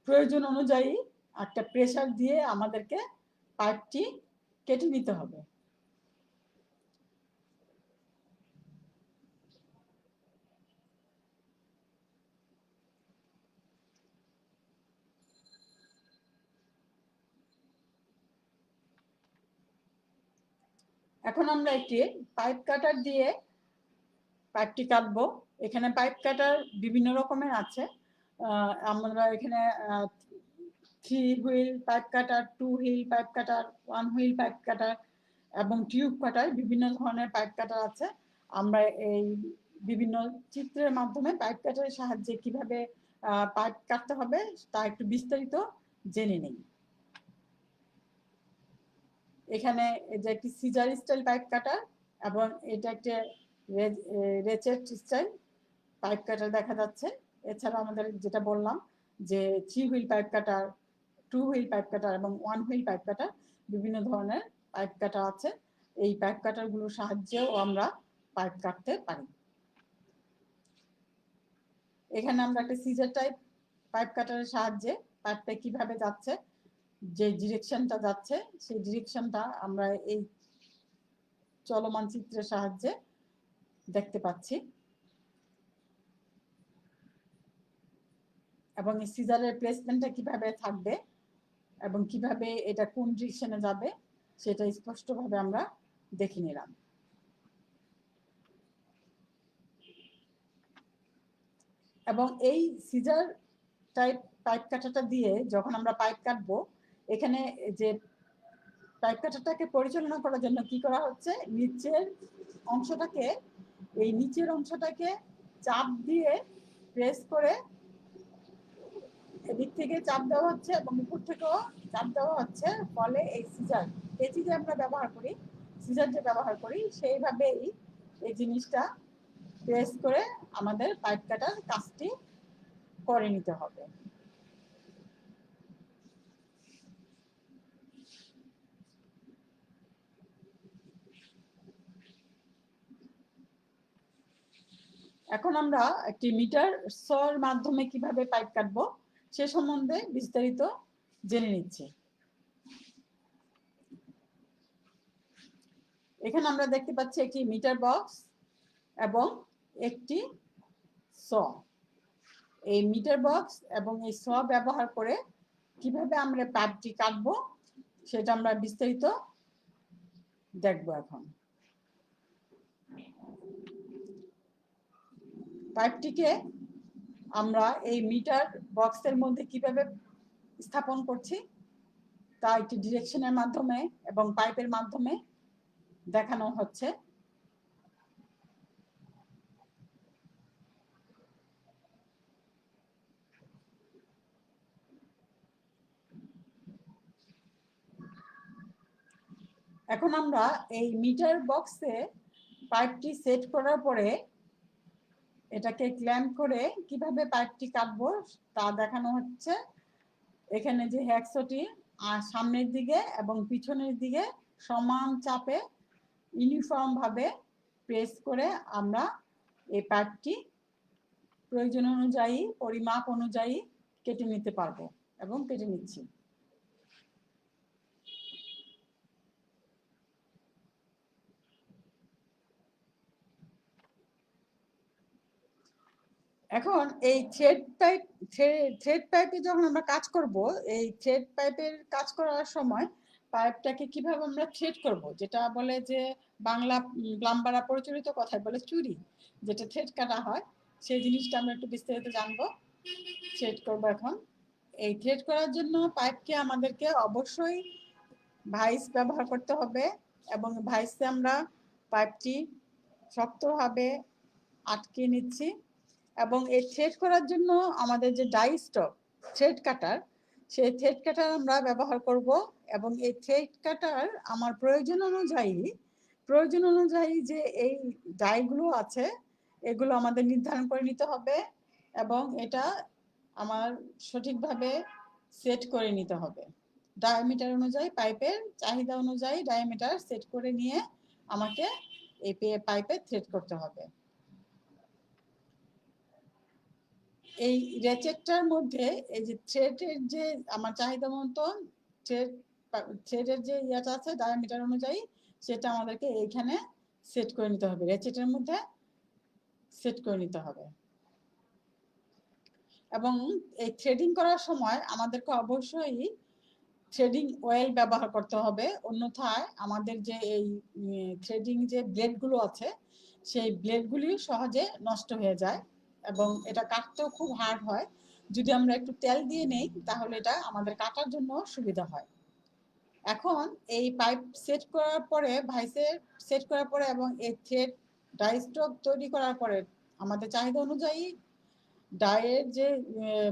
প্রয়োজন অনুযায়ী একটা প্রেসার দিয়ে আমাদেরকে পাইপটি কেটে নিতে হবে। এখন আমরা একটি পাইপ কাটার দিয়ে পাইপটি কাটবো। এখানে পাইপ কাটার বিভিন্ন রকমের আছে। আমরা এখানে 3 হুইল পাইপ কাটার, 2 হুইল পাইপ কাটার, 1 হুইল পাইপ কাটার এবং টিউব কাটার, বিভিন্ন ধরনের পাইপ কাটার আছে। আমরা এই বিভিন্ন চিত্রের মাধ্যমে পাইপ কাটারের সাহায্যে কিভাবে পাইপ কাটতে হবে তা একটু বিস্তারিত জেনে নেই। এখানে যে একটি সিজার স্টাইল পাইপ কাটার এবং এটা একটা রেচেট স্টাইল পাইপ কাটার দেখা যাচ্ছে। এছাড়া আমাদের যেটা বললাম যে 3 হুইল পাইপ কাটার, 2 হুইল পাইপ কাটার এবং 1 হুইল পাইপ কাটার, বিভিন্ন ধরনের পাইপ কাটার আছে। এই পাইপ কাটারগুলোর সাহায্যেও আমরা পাইপ কাটতে পারি। এখানে আমরা একটা সিজার টাইপ পাইপ কাটারের সাহায্যে পাইপটা কিভাবে যাচ্ছে, যে ডিরেকশনটা যাচ্ছে সেই ডিরেকশনটা আমরা এই চলমান চিত্রের সাহায্যে দেখতে পাচ্ছি। এবং সিজারের প্লেসমেন্টটা কিভাবে থাকবে এবং কিভাবে এটা কোন ডিরেকশনে যাবে সেটা স্পষ্টভাবে আমরা দেখে নিলাম। এবং এই সিজার টাইপ পাইপ কাটাটা দিয়ে যখন আমরা পাইপ কাটবো, এখানে যে পাইপ কাটাটাকে পরিচালনা করার জন্য কি করা হচ্ছে, নিচের অংশটাকে চাপ দিয়ে প্রেস করে এদিক থেকে চাপ দেওয়া হচ্ছে এবং উপর থেকেও চাপ দেওয়া হচ্ছে, ফলে এই পেঁচি যে আমরা ব্যবহার করি সেইভাবেই এই জিনিসটা প্রেস করে আমাদের পাইপ কাটার কাজটি করে নিতে হবে। এখন আমরা একটি মিটার সর মাধ্যমে কিভাবে পাইপ কাটবো সে সম্বন্ধে বিস্তারিত জেনে নিচ্ছি। এখানে আমরা দেখতে পাচ্ছি একটি মিটার বক্স এবং একটি স। এই মিটার বক্স এবং এই স ব্যবহার করে কিভাবে আমরা পাইপটি কাটবো সেটা আমরা বিস্তারিত দেখবো। এখন পাইপটিকে আমরা এই মিটার বক্সের মধ্যে কিভাবে স্থাপন করছি তা একটি ডিরেকশনের মাধ্যমে এবং পাইপের মাধ্যমে দেখানো হচ্ছে। এখন আমরা এই মিটার বক্সে পাইপটি সেট করার পরে এটাকে ক্ল্যাম্প করে কিভাবে পাইপটি কাটবো তা দেখানো হচ্ছে। এখানে যে হ্যাকসোটি সামনের দিকে এবং পিছনের দিকে সমান চাপে ইউনিফর্ম ভাবে প্রেস করে আমরা এই পাইপটি প্রয়োজন অনুযায়ী পরিমাপ অনুযায়ী কেটে নিতে পারবো এবং কেটে নিচ্ছি। এখন এই থ্রেড পাইপে যখন আমরা কাজ করব, এই থ্রেড পাইপের কাজ করার সময় পাইপটাকে কিভাবে আমরা থ্রেড করব, যেটা বলে যে বাংলা প্লাম্বাররা প্রচলিত কথায় বলে চুরি, যেটা থ্রেড কাটা হয়, সেই জিনিসটা আমরা একটু বিস্তারিত জানবো। থ্রেড করব। এখন এই থ্রেড করার জন্য পাইপকে আমাদেরকে অবশ্যই ভাইস ব্যবহার করতে হবে এবং ভাইসে আমরা পাইপটি শক্তভাবে আটকে নিচ্ছি। এবং এই থ্রেড করার জন্য আমাদের যে ডাই স্টক থ্রেড কাটার, সেই থ্রেড কাটার আমরা ব্যবহার করব এবং এই থ্রেড কাটার আমার প্রয়োজন অনুযায়ী যে এই ডাইগুলো আছে এগুলো আমাদের নির্ধারণ করে নিতে হবে এবং এটা আমার সঠিকভাবে সেট করে নিতে হবে। ডায়ামিটার অনুযায়ী, পাইপের চাহিদা অনুযায়ী ডায়ামিটার সেট করে নিয়ে আমাকে এই পাইপে থ্রেড করতে হবে। এই রেচেটটার মধ্যে এই যে থ্রেডের যে আমার চাহিদা মতন থ্রেডের যে ইয়েটা আছে ডায়ামিটার অনুযায়ী সেটা আমাদেরকে এইখানে সেট করে নিতে হবে, রেচেটের মধ্যে সেট করে নিতে হবে। এবং এই থ্রেডিং করার সময় আমাদেরকে অবশ্যই থ্রেডিং অয়েল ব্যবহার করতে হবে, অন্যথায় আমাদের যে এই থ্রেডিং যে ব্লেডগুলো আছে সেই ব্লেডগুলি সহজে নষ্ট হয়ে যায় এবং এটা কাটতেও খুব হার্ড হয়। যদি আমরা একটু তেল দিয়ে নেই তাহলে এটা আমাদের কাটার জন্য সুবিধা হয়। এখন এই পাইপ সেট করার পরে সেট করার পরে এবং এই থ্রেড ডাই স্টক তৈরি করার পরে আমাদের চাহিদা অনুযায়ী ডায়ের যে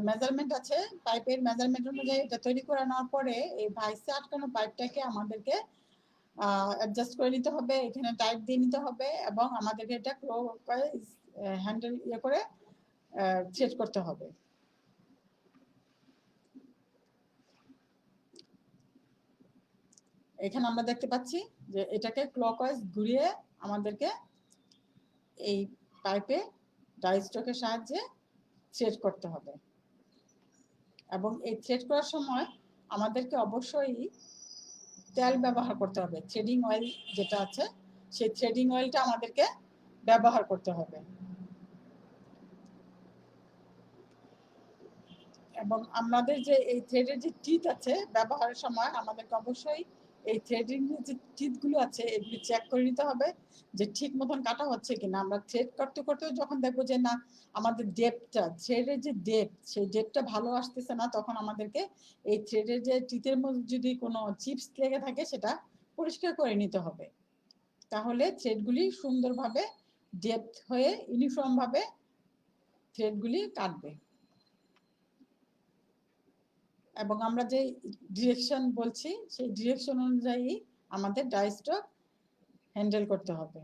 মেজারমেন্ট আছে পাইপের মেজারমেন্ট অনুযায়ী এটা তৈরি করে নেওয়ার পরে এই ভাইসে আটকানো পাইপটাকে আমাদেরকে অ্যাডজাস্ট করে নিতে হবে, এখানে টাইট দিয়ে নিতে হবে এবং আমাদেরকে এটা হ্যান্ডেল করে সেট করতে হবে। এখানে আমরা দেখতে পাচ্ছি যে এটাকে ক্লকওয়াইজ ঘুরিয়ে আমাদেরকে এই পাইপে ডাই স্ট্রোকের সাহায্যে থ্রেড করতে হবে এবং এই থ্রেড করার সময় আমাদেরকে অবশ্যই তেল ব্যবহার করতে হবে। থ্রেডিং অয়েল যেটা আছে সেই থ্রেডিং অয়েলটা আমাদেরকে ব্যবহার করতে হবে। এবং আমাদের যে এই থ্রেডের যে টিথ আছে ব্যবহারের সময় আমাদেরকে অবশ্যই এই থ্রেডিং যে টিথগুলো আছে এগুলি চেক করে নিতে হবে যে ঠিক মতন কাটা হচ্ছে কিনা। আমরা থ্রেড করতে করতেও যখন দেখবো যে না আমাদের ডেপটা থ্রেডের যে ডেপ সেই ডেপটা ভালো আসতেছে না, তখন আমাদেরকে এই থ্রেডের যে টিথের মধ্যে যদি কোনো চিপস লেগে থাকে সেটা পরিষ্কার করে নিতে হবে। তাহলে থ্রেডগুলি সুন্দরভাবে ডেপথ হয়ে ইউনিফর্মভাবে থ্রেডগুলি কাটবে। এবং আমরা যে ডিরেকশন বলছি সেই ডিরেকশন অনুযায়ী আমাদের ডাই স্ট্রোক হ্যান্ডেল করতে হবে।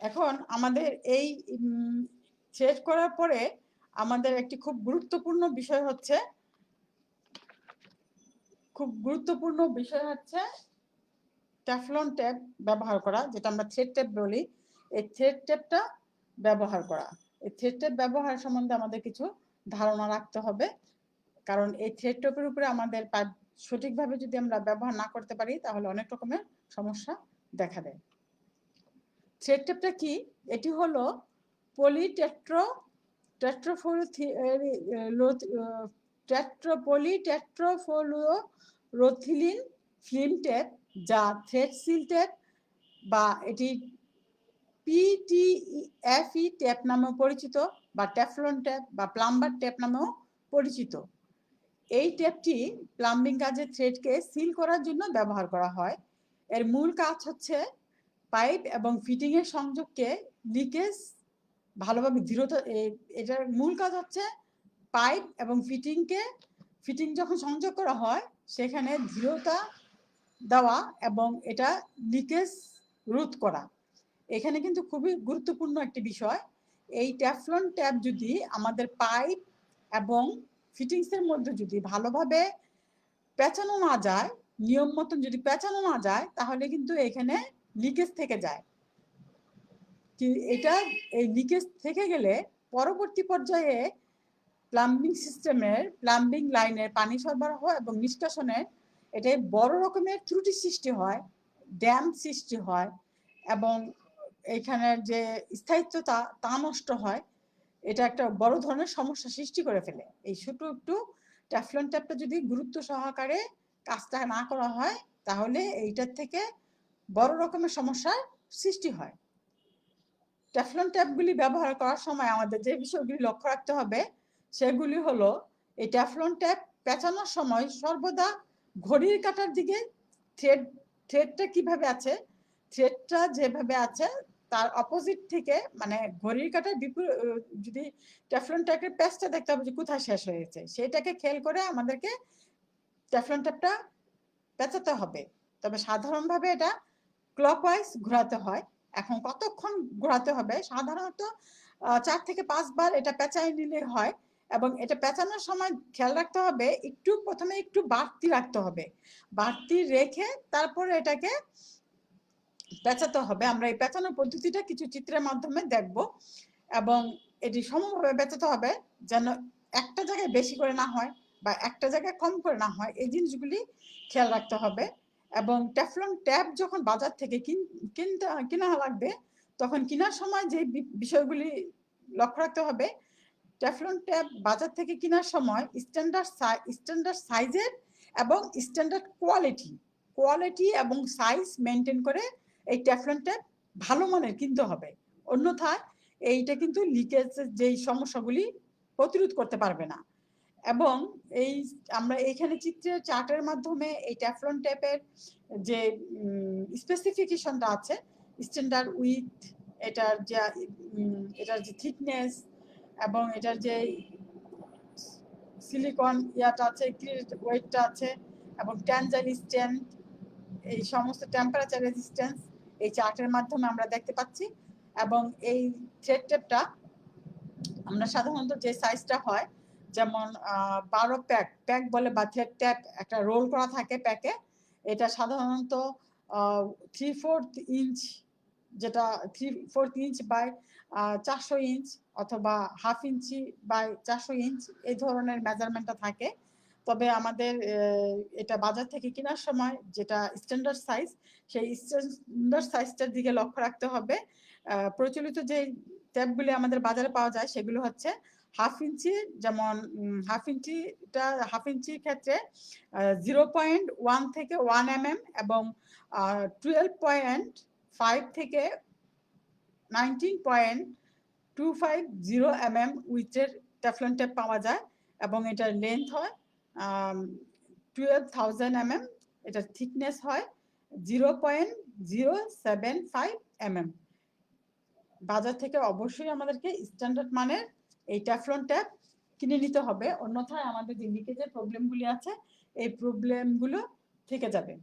এখন আমাদের এই থ্রেড করার পরে আমাদের একটি খুব গুরুত্বপূর্ণ বিষয় হচ্ছে টেফলন টেপ ব্যবহার করা, যেটা আমরা থ্রেড টেপ বলি। এই থ্রেড টেপটা ব্যবহার করা, এই থ্রেড টেপ ব্যবহার সম্বন্ধে আমাদের কিছু ধারণা রাখতে হবে, কারণ এই থ্রেড টেপের উপরে আমাদের সঠিকভাবে যদি আমরা ব্যবহার না করতে পারি তাহলে অনেক রকমের সমস্যা দেখা দেয়। থ্রেড টেপটা কি? এটি হলো পলিটেট্রোফ্লুরোথিলিন ফিল্ম টেপ, যা থ্রেড সিল টেপ বা এটি পিটিএফই টেপ নামেও পরিচিত, বা টেফলন টেপ বা প্লাম্বার টেপ নামেও পরিচিত। এই টেপটি প্লাম্বিং কাজে থ্রেডকে সিল করার জন্য ব্যবহার করা হয়। এর মূল কাজ হচ্ছে পাইপ এবং ফিটিং এর সংযোগকে লিকেজ ভালোভাবে দৃঢ়তা, এটার মূল কাজ হচ্ছে পাইপ এবং ফিটিং যখন সংযোগ করা হয় সেখানে দৃঢ়তা দেওয়া এবং এটা লিকেজ রোধ করা। এখানে কিন্তু খুবই গুরুত্বপূর্ণ একটি বিষয়। এই টেফলন ট্যাপ যদি আমাদের পাইপ এবং ফিটিংসের মধ্যে যদি ভালোভাবে পেঁচানো না যায়, নিয়ম মতন যদি পেঁচানো না যায়, তাহলে কিন্তু এখানে লিকেজ থেকে যায়। এটা এই লিকেজ থেকে গেলে পরবর্তী পর্যায়ে প্লাম্বিং লাইনের পানি সরবরাহ এবং নিষ্কাশনে এটাই বড় রকমের ত্রুটি সৃষ্টি হয়, ড্যাম সৃষ্টি হয় এবং এইখানের যে স্থায়িত্বতা তা নষ্ট হয়। এটা একটা বড় ধরনের সমস্যা সৃষ্টি করে ফেলে। এই ছোট একটু টেফলন ট্যাপটা যদি গুরুত্ব সহকারে কাজটা না করা হয় তাহলে এইটার থেকে বড় রকমের সমস্যার সৃষ্টি হয়। টেফলন ট্যাপগুলি ব্যবহার করার সময় আমাদের যে বিষয়গুলি লক্ষ্য রাখতে হবে সেগুলি হলো, এই টেফলন ট্যাপ পেঁচানোর সময় সর্বদা ঘড়ির কাঁটার দিকে থ্রেডটা কিভাবে আছে, থ্রেডটা যেভাবে আছে তার অপোজিট থেকে, মানে ঘড়ির কাঁটার যদি টেফলন ট্যাপের প্যাচটা দেখতে হবে যে কোথায় শেষ হয়েছে, সেটাকে খেয়াল করে আমাদেরকে টেফলন ট্যাপটা পেঁচাতে হবে। তবে সাধারণভাবে এটা ক্লকওয়াইজ ঘোরাতে হয়। এখন কতক্ষণ ঘোরাতে হবে? সাধারণত 4 থেকে 5 বার এটা পেঁচাই নিলে হয়। এবং এটা পেঁচানোর সময় খেয়াল রাখতে হবে প্রথমে একটু বাড়তি রাখতে হবে, বাড়তি রেখে তারপরে এটাকে পেঁচাতে হবে। আমরা এই পেঁচানোর পদ্ধতিটা কিছু চিত্রের মাধ্যমে দেখব। এবং এটি সমভাবে পেঁচাতে হবে, যেন একটা জায়গায় বেশি করে না হয় বা একটা জায়গায় কম করে না হয়, এই জিনিসগুলি খেয়াল রাখতে হবে। এবং টেফলন ট্যাপ যখন বাজার থেকে কিনা লাগবে তখন কেনার সময় যে বিষয়গুলি লক্ষ্য রাখতে হবে, টেফলন ট্যাপ বাজার থেকে কেনার সময় স্ট্যান্ডার্ড সাইজের এবং স্ট্যান্ডার্ড কোয়ালিটি এবং সাইজ মেনটেন করে এই টেফলন ট্যাপ ভালো মানের কিনতে হবে, অন্যথায় এইটা কিন্তু লিকেজের যেই সমস্যাগুলি প্রতিরোধ করতে পারবে না। এবং আমরা এইখানে চিত্রের চার্টের মাধ্যমে এই টেফলন ট্যাপের যে স্পেসিফিকেশনটা আছে, স্ট্যান্ডার্ড উইথ, এটার যে থিকনেস এবং এটার যে সিলিকন ইয়াটা আছে, ওয়েটটা আছে এবং টেনজাইল স্ট্রেন্থ, এই সমস্ত টেম্পারেচার রেজিস্ট্যান্স এই চার্টের মাধ্যমে আমরা দেখতে পাচ্ছি। এবং এই থ্রেড টেপটা আমরা সাধারণত যে সাইজটা হয়, যেমন 12 প্যাক বলে বা থ্রেড ট্যাপ একটা রোল করা থাকে প্যাকে, এটা সাধারণত 3/4 ইঞ্চ, যেটা 3/4 ইঞ্চ বাই 400 ইঞ্চ অথবা হাফ ইঞ্চি বাই 400 ইঞ্চ, এই ধরনের মেজারমেন্টটা থাকে। তবে আমাদের এটা বাজার থেকে কেনার সময় যেটা স্ট্যান্ডার্ড সাইজ, সেই স্ট্যান্ডার্ড সাইজটার দিকে লক্ষ্য রাখতে হবে। প্রচলিত যে ট্যাপগুলি আমাদের বাজারে পাওয়া যায় সেগুলো হচ্ছে 1/2 ইঞ্চি, যেমন 1/2 ইঞ্চির ক্ষেত্রে 0.1 থেকে 1 mm এবং 12.5 থেকে 19.250 mm উইথের টেফলন টেপ পাওয়া যায় এবং এটার লেন্থ হয় 12,000 mm, এটার থিকনেস হয় 0.075 mm। বাজার থেকে অবশ্যই আমাদেরকে স্ট্যান্ডার্ড মানের এই টেফলন ট্যাপ কিনে নিতে হবে, অন্যথায় আমাদের যে লিকেজের প্রবলেমগুলি আছে এই প্রবলেমগুলো থেকে যাবে।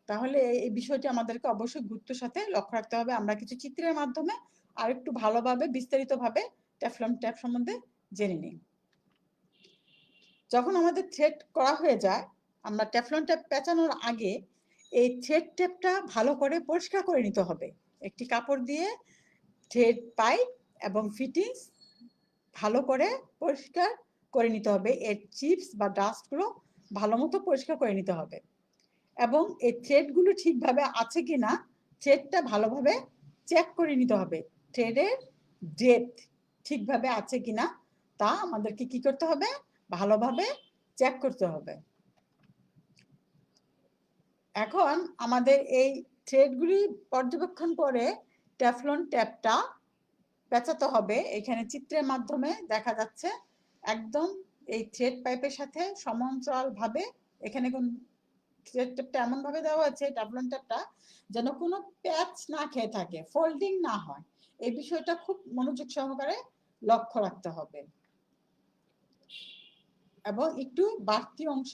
তাহলে এই বিষয়টি আমাদেরকে অবশ্যই গুরুত্বের সাথে লক্ষ্য রাখতে হবে। আমরা কিছু চিত্রের মাধ্যমে আর একটু ভালোভাবে বিস্তারিতভাবে টেফলন ট্যাপ সম্বন্ধে জেনে নিই। যখন আমাদের থ্রেড করা হয়ে যায়, আমরা টেফলন ট্যাপ পেঁচানোর আগে এই থ্রেড টেপটা ভালো করে পরিষ্কার করে নিতে হবে। একটি কাপড় দিয়ে থ্রেড পাইপ এবং ফিটিংস ভালো করে পরিষ্কার করে নিতে হবে। এর চিপস বা ডাস্টগুলো ভালো মতো পরিষ্কার করে নিতে হবে এবং এই থ্রেডগুলো ঠিকভাবে আছে কিনা থ্রেডটা ভালোভাবে চেক করে নিতে হবে। থ্রেডের ডেপথ ঠিকভাবে আছে কিনা তা আমাদেরকে কি করতে হবে, ভালোভাবে চেক করতে হবে। এখন আমাদের এই থ্রেডগুলি পর্যবেক্ষণ করে টেফলন ট্যাপটা পেঁচাতে হবে। এখানে চিত্রের মাধ্যমে দেখা যাচ্ছে একদম এই থ্রেড পাইপের সাথে সমান্তরালভাবে এখানে কোন থ্রেড টেপটা এমনভাবে দেওয়া আছে টেফলন ট্যাপটা যেন কোনো প্যাচ না খেয়ে থাকে, ফোল্ডিং না হয়। এই বিষয়টা খুব মনোযোগ সহকারে লক্ষ্য রাখতে হবে এবং একটু বাড়তি অংশ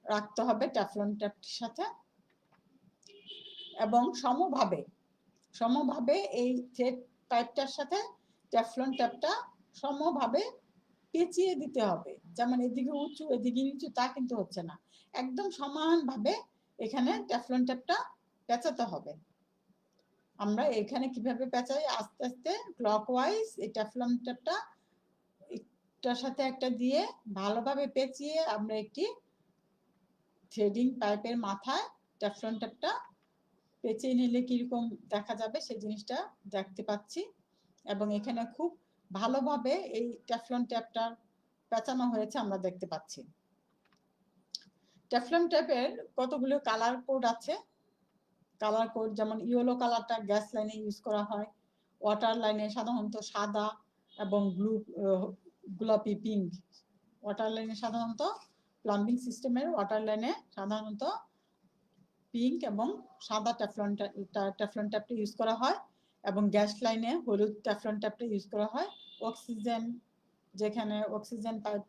রাখতে হবে টেফলন ট্যাপটির সাথে এবং সমভাবে এই থ্রেড পাইপটার সাথে টেফলন ট্যাপটা সমভাবে পেঁচিয়ে দিতে হবে। যেমন এদিকে উঁচু এদিকে নিচু তা কিন্তু হচ্ছে না, একদম সমানভাবে এখানে টেফলন ট্যাপটা পেঁচাতে হবে। আমরা এখানে কিভাবে পেঁচাই, আস্তে আস্তে ক্লকওয়াইজ এই টেফলন ট্যাপটা একটার সাথে একটা দিয়ে ভালোভাবে পেঁচিয়ে আমরা একটি থ্রেডিং পাইপের মাথায় টেফলন ট্যাপটা পেঁচিয়ে নিলে কিরকম দেখা যাবে সেই জিনিসটা দেখতে পাচ্ছি এবং এখানে খুব ভালোভাবে এই টেফলন ট্যাপটা পেঁচানো হয়েছে আমরা দেখতে পাচ্ছি। টেফলন ট্যাপের কতগুলো কালার কোড আছে। কালার কোড যেমন ইয়েলো কালারটা গ্যাস লাইনে ইউজ করা হয়, ওয়াটার লাইনে সাধারণত সাদা এবং গোলাপি পিঙ্ক। ওয়াটার লাইনে সাধারণত প্লাম্বিং সিস্টেমের ওয়াটার লাইনে সাধারণত পিঙ্ক এবং সাদা টেফলন ট্যাপটা ইউজ করা হয় এবং গ্যাস লাইনে হলুদ টেফলন ট্যাপটা ইউজ করা হয়। অক্সিজেন, যেখানে অক্সিজেন পাইপ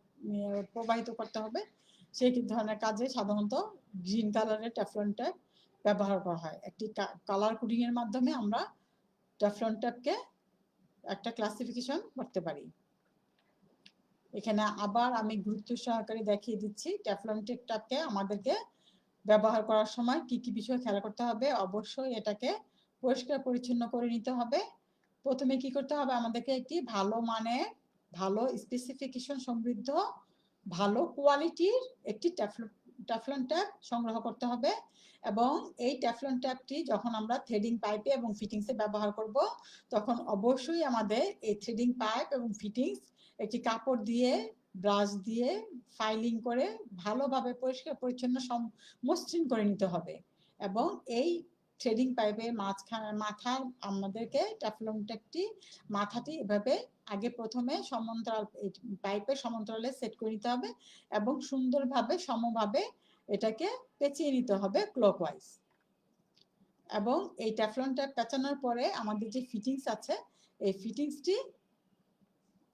প্রবাহিত করতে হবে সেই ধরনের কাজে সাধারণত গ্রিন কালারের টেফলন ট্যাপ ব্যবহার করা হয়। একটি কালার কোডিং এর মাধ্যমে আমরা টেফলন ট্যাপকে একটা ক্লাসিফিকেশন করতে পারি। এখানে আবার আমি গুরুত্ব সহকারে দেখিয়ে দিচ্ছি টেফলন ট্যাপকে আমাদেরকে ব্যবহার করার সময় কি কি বিষয় খেয়াল করতে হবে। অবশ্যই এটাকে পরিষ্কার পরিচ্ছন্ন করে নিতে হবে। প্রথমে কি করতে হবে, আমাদেরকে একটি ভালো মানের, ভালো স্পেসিফিকেশন সমৃদ্ধ, ভালো কোয়ালিটির একটি টেফলন ট্যাপ সংগ্রহ করতে হবে এবং এই টেফলন ট্যাপটি যখন আমরা থ্রেডিং পাইপে এবং ফিটিংসে ব্যবহার করব তখন অবশ্যই আমাদের এই থ্রেডিং পাইপ এবং ফিটিংস একটি কাপড় দিয়ে ব্রাশ দিয়ে ফাইলিং করে ভালোভাবে পরিষ্কার পরিচ্ছন্ন মসৃণ করে নিতে হবে এবং এই থ্রেডিং পাইপের মাথার আমাদেরকে টেফলন ট্যাপটি মাথাটি এভাবে আগে প্রথমে সমান্তরাল পাইপের সমান্তরালে সেট করে নিতে হবে এবং সুন্দরভাবে সমভাবে এটাকে পেঁচিয়ে নিতে হবে ক্লকওয়াইজ। এবং এই টেফলন ট্যাপ পেঁচানোর পরে আমাদের যে ফিটিংস আছে এই ফিটিংসটি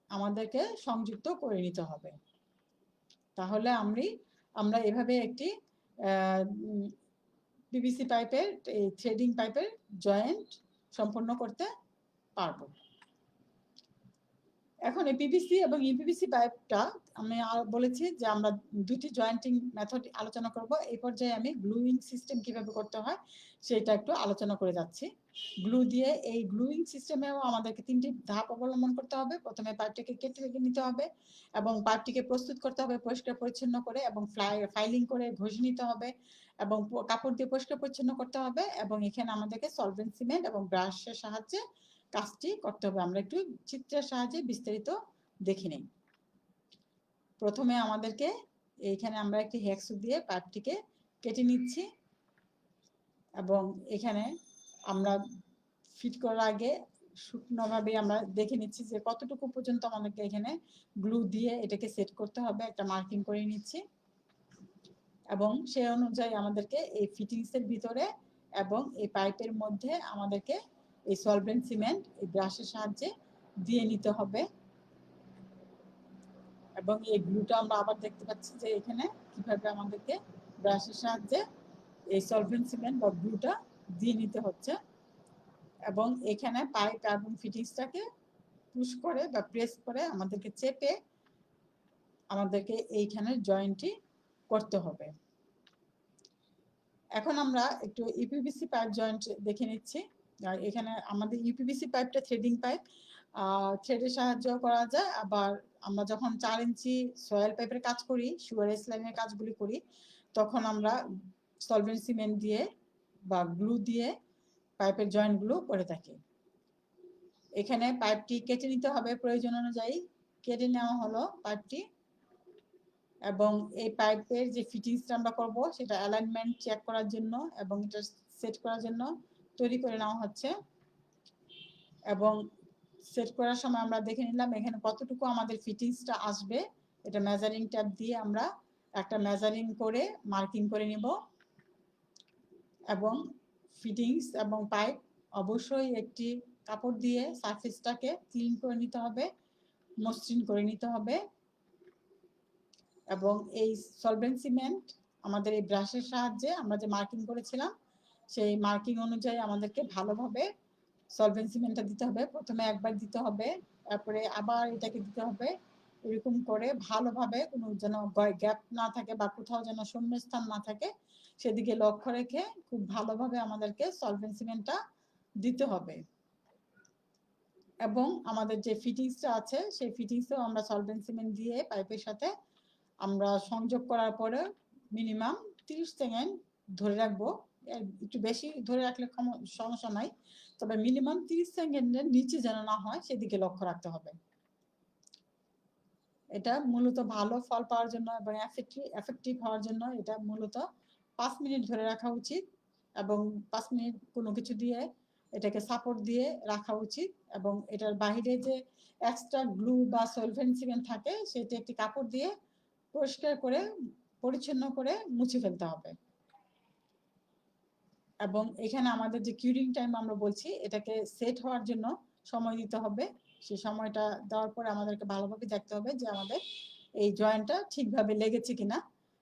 আমাদেরকে সংযুক্ত করে নিতে হবে। তাহলে আমরা এভাবে একটি পিভিসি পাইপের এই থ্রেডিং পাইপের জয়েন্ট সম্পন্ন করতে পারবো। এখন এই পিভিসি এবং ইউপিভিসি পাইপটা আমি বলেছি যে আমরা দুটি জয়েন্টিং মেথড আলোচনা করব। এই পর্যায়ে আমি গ্লুইং সিস্টেম কিভাবে করতে হয় সেটা একটু আলোচনা করে যাচ্ছি। গ্লু দিয়ে এই গ্লুইং সিস্টেমেও আমাদেরকে তিনটি ধাপ অবলম্বন করতে হবে। প্রথমে পাইপটিকে কেটে নিতে হবে এবং পাইপটিকে প্রস্তুত করতে হবে পরিষ্কার পরিচ্ছন্ন করে এবং ফাইলিং করে ঘষে নিতে হবে এবং কাপড় দিয়ে পরিষ্কার পরিচ্ছন্ন করতে হবে এবং এখানে আমাদেরকে সলভেন্ট সিমেন্ট এবং ব্রাশের সাহায্যে কাজটি করতে হবে। আমরা একটু চিত্রের সাহায্যে বিস্তারিত দেখে নিই। প্রথমে আমাদেরকে এইখানে আমরা একটি হেক্সো দিয়ে পাইপটিকে কেটে নিচ্ছি এবং এখানে আমরা ফিট করার আগে শুকনোভাবে আমরা দেখে নিচ্ছি যে কতটুকু পর্যন্ত আমাদেরকে এখানে গ্লু দিয়ে এটাকে সেট করতে হবে, একটা মার্কিং করে নিচ্ছি এবং সেই অনুযায়ী আমাদেরকে এই ফিটিংসের ভিতরে এবং এই পাইপের মধ্যে আমাদেরকে এই সলভেন্ট সিমেন্ট এই ব্রাশের সাহায্যে দিয়ে নিতে হবে এবং এই গ্লুটা আমরা আবার দেখতে পাচ্ছি যে এখানে কিভাবে আমাদেরকে ব্রাশের সাহায্যে এই সলভেন্ট সিমেন্ট বা গ্লুটা দিয়ে নিতে হচ্ছে এবং এখানে পাইপ এবং ফিটিংসটাকে পুশ করে বা প্রেস করে আমাদেরকে চেপে আমাদেরকে এইখানে জয়েন্টটি করতে হবে। এখন আমরা একটু ইউপিভিসি পাইপ জয়েন্ট দেখে নিচ্ছি। আর এখানে আমাদের ইউপিভিসি পাইপটা থ্রেডিং পাইপ, থ্রেডের সাহায্য করা যায়। আবার আমরা যখন 4 ইঞ্চি সয়েল পাইপের কাজ করি, সুগার স্লাইমের কাজগুলি করি, তখন আমরা সলভেন্ট সিমেন্ট দিয়ে বা গ্লু দিয়ে পাইপের জয়েন্টগুলো করে থাকি। এখানে পাইপটি কেটে নিতে হবে প্রয়োজন অনুযায়ী। কেটে নেওয়া হলো পাইপটি এবং এই পাইপের যে ফিটিংসটা আমরা করব সেটা অ্যালাইনমেন্ট চেক করার জন্য এবং এটা সেট করার জন্য তৈরি করে নেওয়া হচ্ছে এবং সেট করার সময় আমরা দেখে নিলাম এখানে কতটুকু আমাদের ফিটিংসটা আসবে। এটা মেজারিং ট্যাপ দিয়ে আমরা একটা মেজারিং করে মার্কিং করে নিব এবং ফিটিংস এবং পাইপ অবশ্যই একটি কাপড় দিয়ে সারফেসটাকে ক্লিন করে নিতে হবে, মসৃণ করে নিতে হবে এবং এই সলভেন্ট সিমেন্ট আমাদের এই ব্রাশের সাহায্যে আমরা যে মার্কিং করেছিলাম সেই মার্কিং অনুযায়ী আমাদেরকে ভালোভাবে সলভেন্ট সিমেন্টটা দিতে হবে। প্রথমে একবার দিতে হবে, তারপরে আবার এটাকে দিতে হবে, এরকম করে ভালোভাবে কোনো যেন গ্যাপ না থাকে বা কোথাও যেন শূন্যস্থান না থাকে সেদিকে লক্ষ্য রেখে খুব ভালোভাবে আমাদেরকে সলভেন্ট সিমেন্টটা দিতে হবে এবং আমাদের যে ফিটিংসটা আছে সেই ফিটিংসটাও আমরা সলভেন্ট সিমেন্ট দিয়ে পাইপের সাথে আমরা সংযোগ করার পরে মিনিমাম 30 সেকেন্ড ধরে রাখবো। একটু বেশি ধরে রাখলে সমস্যা নাই, তবে মিনিমাম 30 সেকেন্ডের নিচে যেন না হয় সেদিকে লক্ষ্য রাখতে হবে। এটা মূলত ভালো ফল পাওয়ার জন্য এবং এফেক্টিভ হওয়ার জন্য এটা মূলত 5 মিনিট ধরে রাখা উচিত এবং 5 মিনিট কোনো কিছু দিয়ে এটাকে সাপোর্ট দিয়ে রাখা উচিত এবং এটার বাইরে যে এক্সট্রা গ্লু বা সলভেন্ট সিমেন্ট থাকে সেটা একটি কাপড় দিয়ে পরিষ্কার করে পরিচ্ছন্ন করে মুছে ফেলতে হবে এবং এখানে আমাদের যে কিউরিং টাইম আমরা বলছি এটাকে সেট হওয়ার জন্য সময় দিতে হবে। সেই সময়টা দেওয়ার পরে আমাদেরকে ভালোভাবে দেখতে হবে যে আমাদের এই জয়েন্টটা ঠিকভাবে লেগেছে কিনা,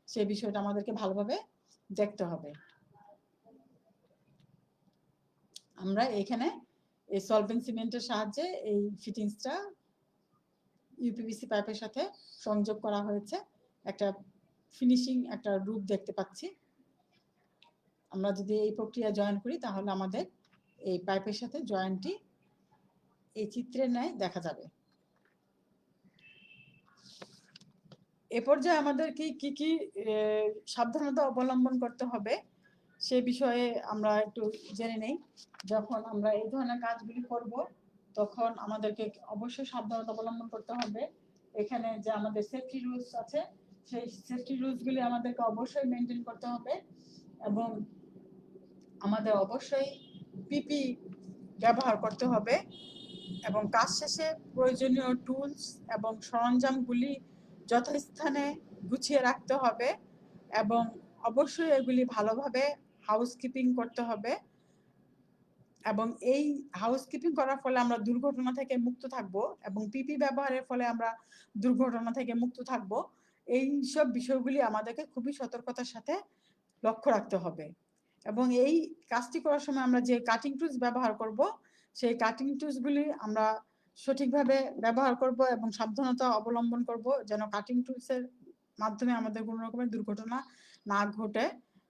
সেই বিষয়টা আমাদেরকে ভালোভাবে দেখতে হবে। আমরা এখানে এই সলভেন্ট সিমেন্টের সাহায্যে এই ফিটিংসটা ইউপিভিসি পাইপের সাথে সংযোগ করা হয়েছে, একটা ফিনিশিং একটা রূপ দেখতে পাচ্ছি। আমরা যদি এই প্রক্রিয়া জয়েন করি তাহলে আমাদের এই পাইপের সাথে জয়েন্টটি এই চিত্রের ন্যায় দেখা যাবে। এ পর্যায়ে আমাদের কি কি সাবধানতা অবলম্বন করতে হবে সে বিষয়ে আমরা একটু জেনে নেই। যখন আমরা এই ধরনের কাজগুলি করব তখন আমাদেরকে অবশ্যই সাবধানতা অবলম্বন করতে হবে। এখানে যে আমাদের সেফটি রুলস আছে সেই সেফটি রুলসগুলি আমাদেরকে অবশ্যই মেনটেন করতে হবে এবং আমাদের অবশ্যই পিপি ব্যবহার করতে হবে এবং কাজ শেষে প্রয়োজনীয় টুলস এবং সরঞ্জামগুলি যথাস্থানে গুছিয়ে রাখতে হবে এবং অবশ্যই এগুলি ভালোভাবে হাউসকিপিং করতে হবে এবং এই হাউসকিপিং করার ফলে আমরা দুর্ঘটনা থেকে মুক্ত থাকব এবং পিপি ব্যবহারের ফলে আমরা দুর্ঘটনা থেকে মুক্ত থাকব। এই সব বিষয়গুলি আমাদেরকে খুবই সতর্কতার সাথে লক্ষ্য রাখতে হবে এবং এই কাজটি করার সময় আমরা যে কাটিং টুলস ব্যবহার করব সেই কাটিং টুলসগুলি আমরা সঠিকভাবে ব্যবহার করব এবং সাবধানতা অবলম্বন করব যেন কাটিং টুলসের মাধ্যমে আমাদের কোনো রকমের দুর্ঘটনা না ঘটে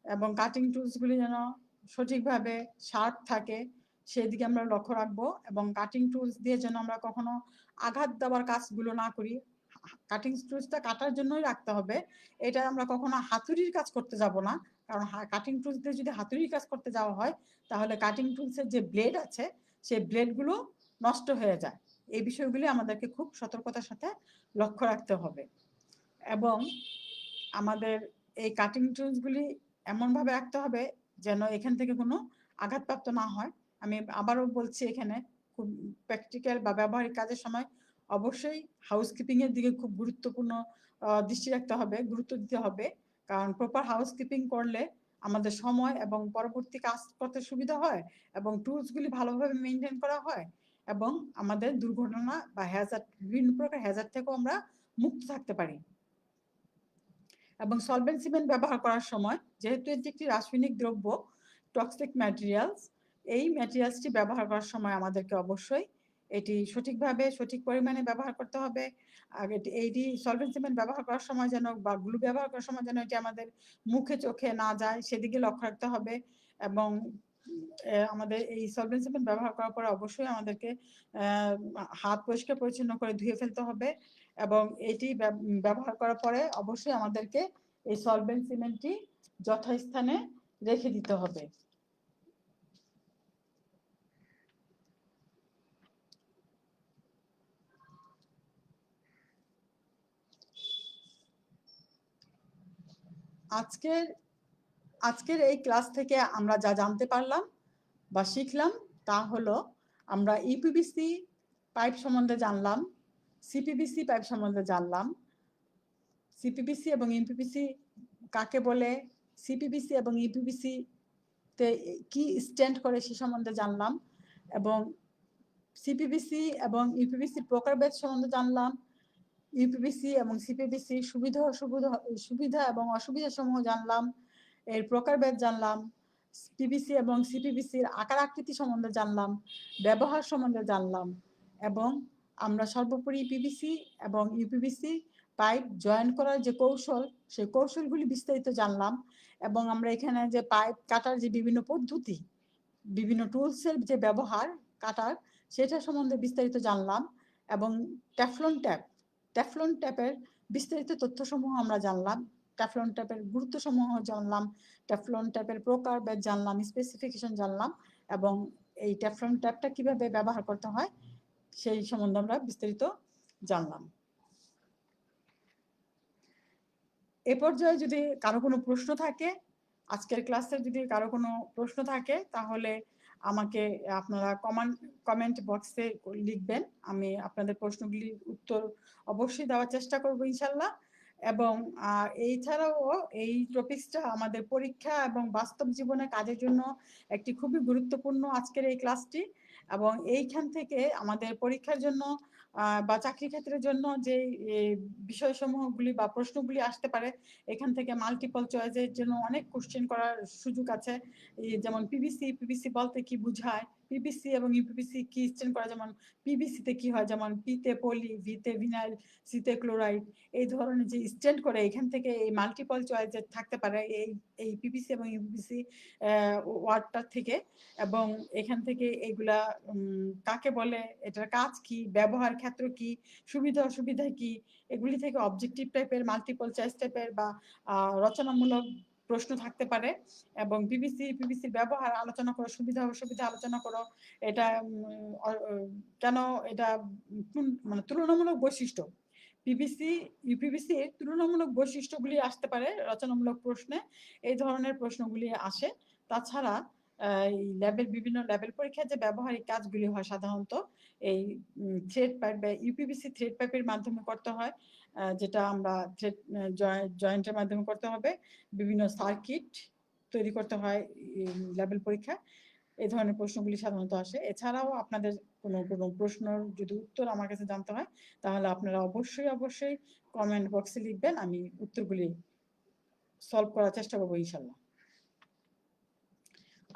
এবং কাটিং টুলসগুলি যেন সঠিকভাবে শার্প থাকে সেদিকে আমরা লক্ষ্য রাখবো এবং কাটিং টুলস দিয়ে যেন আমরা কখনো আঘাত দেওয়ার কাজগুলো না করি। কাটিং টুলসটা কাটার জন্যই রাখতে হবে, এটা আমরা কখনো হাতুড়ির কাজ করতে যাব না, কারণ কাটিং টুলস দিয়ে যদি হাতুড়ির কাজ করতে যাওয়া হয় তাহলে কাটিং টুলসের যে ব্লেড আছে সেই ব্লেডগুলো নষ্ট হয়ে যায়। এই বিষয়গুলি আমাদেরকে খুব সতর্কতার সাথে লক্ষ্য রাখতে হবে এবং আমাদের এই কাটিং টুলসগুলি এমনভাবে রাখতে হবে যেন এখান থেকে কোনো আঘাতপ্রাপ্ত না হয়। আমি আবারও বলছি, এখানে খুব প্র্যাকটিক্যাল বা ব্যবহারিক কাজের সময় অবশ্যই হাউসকিপিংয়ের দিকে খুব গুরুত্বপূর্ণ দৃষ্টি রাখতে হবে, গুরুত্ব দিতে হবে। কারণ প্রপার হাউসকিপিং করলে আমাদের সময় এবং পরবর্তী কাজ করতে সুবিধা হয় এবং টুলসগুলি ভালোভাবে মেনটেন করা হয় এবং আমাদের দুর্ঘটনা বা হ্যাজার্ড, বিভিন্ন প্রকার হ্যাজার্ড থেকেও আমরা মুক্ত থাকতে পারি। এবং সলভেন্ট সিমেন্ট ব্যবহার করার সময়, যেহেতু এটি একটি রাসায়নিক দ্রব্য, টক্সিক ম্যাটেরিয়ালস, এই ম্যাটেরিয়ালসটি ব্যবহার করার সময় আমাদেরকে অবশ্যই এটি সঠিকভাবে সঠিক পরিমাণে ব্যবহার করতে হবে। আর এইটি সলভেন্ট সিমেন্ট ব্যবহার করার সময় যেন বা গ্লু ব্যবহার করার সময় যেন এটি আমাদের মুখে চোখে না যায় সেদিকে লক্ষ্য রাখতে হবে। এবং আমাদের এই সলভেন্ট সিমেন্ট ব্যবহার করার পরে অবশ্যই আমাদেরকে হাত পরিষ্কার পরিচ্ছন্ন করে ধুয়ে ফেলতে হবে এবং এটি ব্যবহার করার পরে অবশ্যই আমাদেরকে এই সলভেন্ট সিমেন্টটি যথাস্থানে রেখে দিতে হবে। আজকের এই ক্লাস থেকে আমরা যা জানতে পারলাম বা শিখলাম তা হলো, আমরা ইউপিভিসি পাইপ সম্বন্ধে জানলাম, সিপিভিসি পাইপ সম্বন্ধে জানলাম, সিপিভিসি এবং ইউপিভিসি কাকে বলে, সিপিভিসি এবং ইউপিভিসি তে কি স্ট্যান্ড করে সে সম্বন্ধে জানলাম এবং সিপিভিসি এবং ইউপিভিসির প্রকারভেদ সম্বন্ধে জানলাম, ইউপিভিসি এবং সিপিভিসি সুবিধা এবং অসুবিধা সমূহ জানলাম, এর প্রকারভেদ জানলাম, পিভিসি এবং সিপিভিসির আকার আকৃতি সম্বন্ধে জানলাম, ব্যবহার সম্বন্ধে জানলাম এবং আমরা সর্বোপরি পিভিসি এবং ইউপিভিসি পাইপ জয়েন করার যে কৌশল, সেই কৌশলগুলি বিস্তারিত জানলাম এবং আমরা এখানে যে পাইপ কাটার যে বিভিন্ন পদ্ধতি, বিভিন্ন টুলসের যে ব্যবহার কাটার, সেটা সম্বন্ধে বিস্তারিত জানলাম এবং ট্যাফলন ট্যাপের বিস্তারিত তথ্যসমূহ আমরা জানলাম, ট্যাফলন ট্যাপের গুরুত্বসমূহ জানলাম, ট্যাফলন ট্যাপের প্রকারভেদ জানলাম, স্পেসিফিকেশন জানলাম এবং এই ট্যাফলন ট্যাপটা কিভাবে ব্যবহার করতে হয় সেই সম্বন্ধে আমরা বিস্তারিত জানলাম। এ পর্যায়ে যদি কারো কোনো প্রশ্ন থাকে, আজকের ক্লাসে যদি কারো কোনো প্রশ্ন থাকে তাহলে আমাকে আপনারা কমেন্ট বক্সে লিখবেন, আমি আপনাদের প্রশ্নগুলির উত্তর অবশ্যই দেওয়ার চেষ্টা করব ইনশাল্লাহ। এবং এছাড়াও এই টপিকসটা আমাদের পরীক্ষা এবং বাস্তব জীবনে কাজের জন্য একটি খুবই গুরুত্বপূর্ণ আজকের এই ক্লাসটি। এবং এইখান থেকে আমাদের পরীক্ষার জন্য বা চাকরি ক্ষেত্রের জন্য যে বিষয়সমূহগুলি বা প্রশ্নগুলি আসতে পারে, এখান থেকে মাল্টিপল চয়েসের জন্য অনেক কোশ্চেন করার সুযোগ আছে। যেমন পিভিসি বলতে কি বোঝায়, পিভিসি এবং ইউপিভিসি কি স্ট্যান্ড করা, যেমন পিভিসিতে কি হয়, যেমন পিতে পলি, ভিতে ভিনাইল, সিতে ক্লোরাইড, এই ধরনের যে স্ট্যান্ড করে, এখান থেকে এই মাল্টিপল চয়েসের থাকতে পারে এই পিভিসি এবং ইউপিভিসি ওয়ার্ডটা থেকে। এবং এখান থেকে এগুলা কাকে বলে, এটার কাজ কি, ব্যবহার ক্ষেত্র কি, সুবিধা অসুবিধা কি, এগুলি থেকে অবজেক্টিভ টাইপের, মাল্টিপল চয়েস টাইপের বা রচনামূলক প্রশ্ন থাকতে পারে। এবং পিভিসির ব্যবহার আলোচনা করো, সুবিধা অসুবিধা আলোচনা করো, এটা কেন এটা মানে তুলনামূলক বৈশিষ্ট্য, পিভিসি ইউপিভিসি এর তুলনামূলক বৈশিষ্ট্যগুলি আসতে পারে রচনামূলক প্রশ্নে, এই ধরনের প্রশ্নগুলি আসে। তাছাড়া বিভিন্ন লেভেল পরীক্ষায় যে ব্যবহারিক কাজগুলি হয় সাধারণত এই থ্রেড পাইপ বা ইউপিভিসি থ্রেড পাইপের মাধ্যমে করতে হয়, যেটা আমরা থ্রেড জয়েন্টের মাধ্যমে করতে হবে, বিভিন্ন সার্কিট তৈরি করতে হয় লেভেল পরীক্ষা, এই ধরনের প্রশ্নগুলি সাধারণত আসে। এছাড়াও আপনাদের কোনো প্রশ্নের যদি উত্তর আমার কাছে জানতে হয় তাহলে আপনারা অবশ্যই কমেন্ট বক্সে লিখবেন, আমি উত্তরগুলি সলভ করার চেষ্টা করবো ইনশাল্লাহ।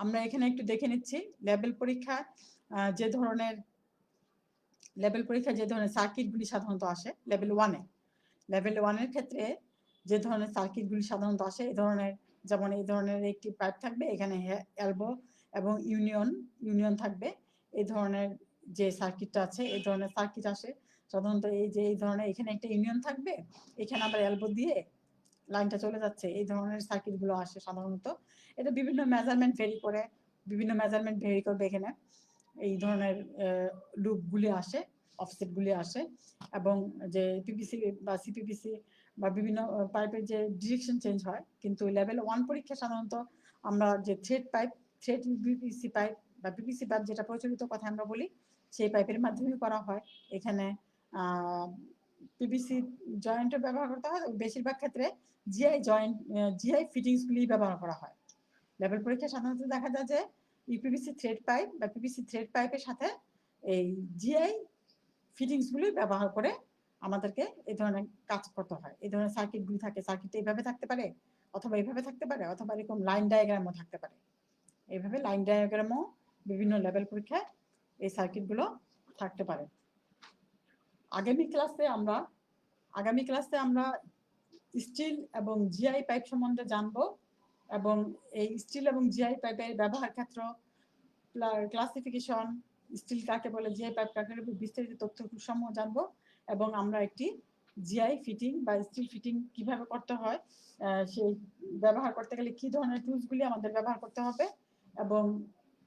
আমরা এখানে একটু দেখে নিচ্ছি লেভেল পরীক্ষা যে ধরনের সার্কিটগুলি সাধারণত আসে লেভেল ওয়ানের ক্ষেত্রে, যে ধরনের সার্কিটগুলি সাধারণত আসে এই ধরনের একটি পাইপ থাকবে, এখানে এলবো এবং ইউনিয়ন থাকবে, এই ধরনের যে সার্কিটটা আছে, এই ধরনের সার্কিট আসে সাধারণত এই ধরনের, এখানে একটা ইউনিয়ন থাকবে, এখানে আবার এলবো দিয়ে লাইনটা চলে যাচ্ছে, এই ধরনের সার্কিটগুলো আসে সাধারণত। এটা বিভিন্ন মেজারমেন্ট ভেরি করবে এখানে। এই ধরনের লুপগুলি আসে, অফসেটগুলি আসে, এবং যে পিপিসি বা সিপিপিসি বা বিভিন্ন পাইপের যে ডিরেকশন চেঞ্জ হয়। কিন্তু লেভেল 1 পরীক্ষা সাধারণত আমরা যে থ্রেড পিপিসি পাইপ বা পিপিসি পাইপ যেটা প্রচলিত কথা আমরা বলি, সেই পাইপের মাধ্যমে করা হয়। এখানে পিপিসি জয়েন্টও ব্যবহার করতে হয়, বেশিরভাগ ক্ষেত্রে জিআই ফিটিংসগুলি ব্যবহার করা হয়। লেভেল পরীক্ষা সাধারণত দেখা যায় যে ইউপিভিসি থ্রেড পাইপ বা পিপিসি থ্রেড পাইপের সাথে এই জিআই ফিটিংসগুলি ব্যবহার করে আমাদেরকে এই ধরনের কাজ করতে হয়। এই ধরনের সার্কিটগুলি থাকে, সার্কিট এইভাবে থাকতে পারে, অথবা এইভাবে থাকতে পারে, অথবা এরকম লাইন ডায়াগ্রামও থাকতে পারে। এইভাবে লাইন ডায়াগ্রামও বিভিন্ন লেভেল পরীক্ষায় এই সার্কিটগুলো থাকতে পারে। আগামী ক্লাসে আমরা স্টিল এবং জিআই পাইপ সম্বন্ধে জানবো, এবং এই স্টিল এবং জিআই পাইপের ব্যবহার ক্ষেত্র, ক্লাসিফিকেশন, স্টিল কাকে বলে, জিআই পাইপ কাকে বলে, বিস্তারিত তথ্য সমূহ জানবো। এবং আমরা একটি জিআই ফিটিং বা স্টিল ফিটিং কিভাবে করতে হয়, সেই ব্যবহার করতে গেলে কি ধরনের টুলসগুলি আমাদের ব্যবহার করতে হবে, এবং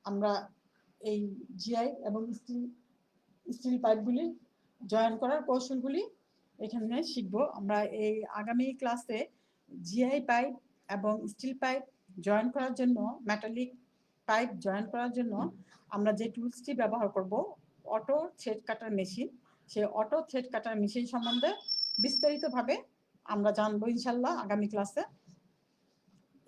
আমরা এই জিআই এবং স্টিল পাইপগুলি জয়েন করার কৌশলগুলি এখানে শিখবো। আমরা এই আগামী ক্লাসে জিআই পাইপ এবং স্টিল পাইপ জয়েন করার জন্য, মেটালিক পাইপ জয়েন করার জন্য আমরা যে টুলসটি ব্যবহার করব, অটো থ্রেড কাটার মেশিন, সেই অটো থ্রেড কাটার মেশিন সম্বন্ধে বিস্তারিতভাবে আমরা জানবো ইনশাল্লাহ আগামী ক্লাসে।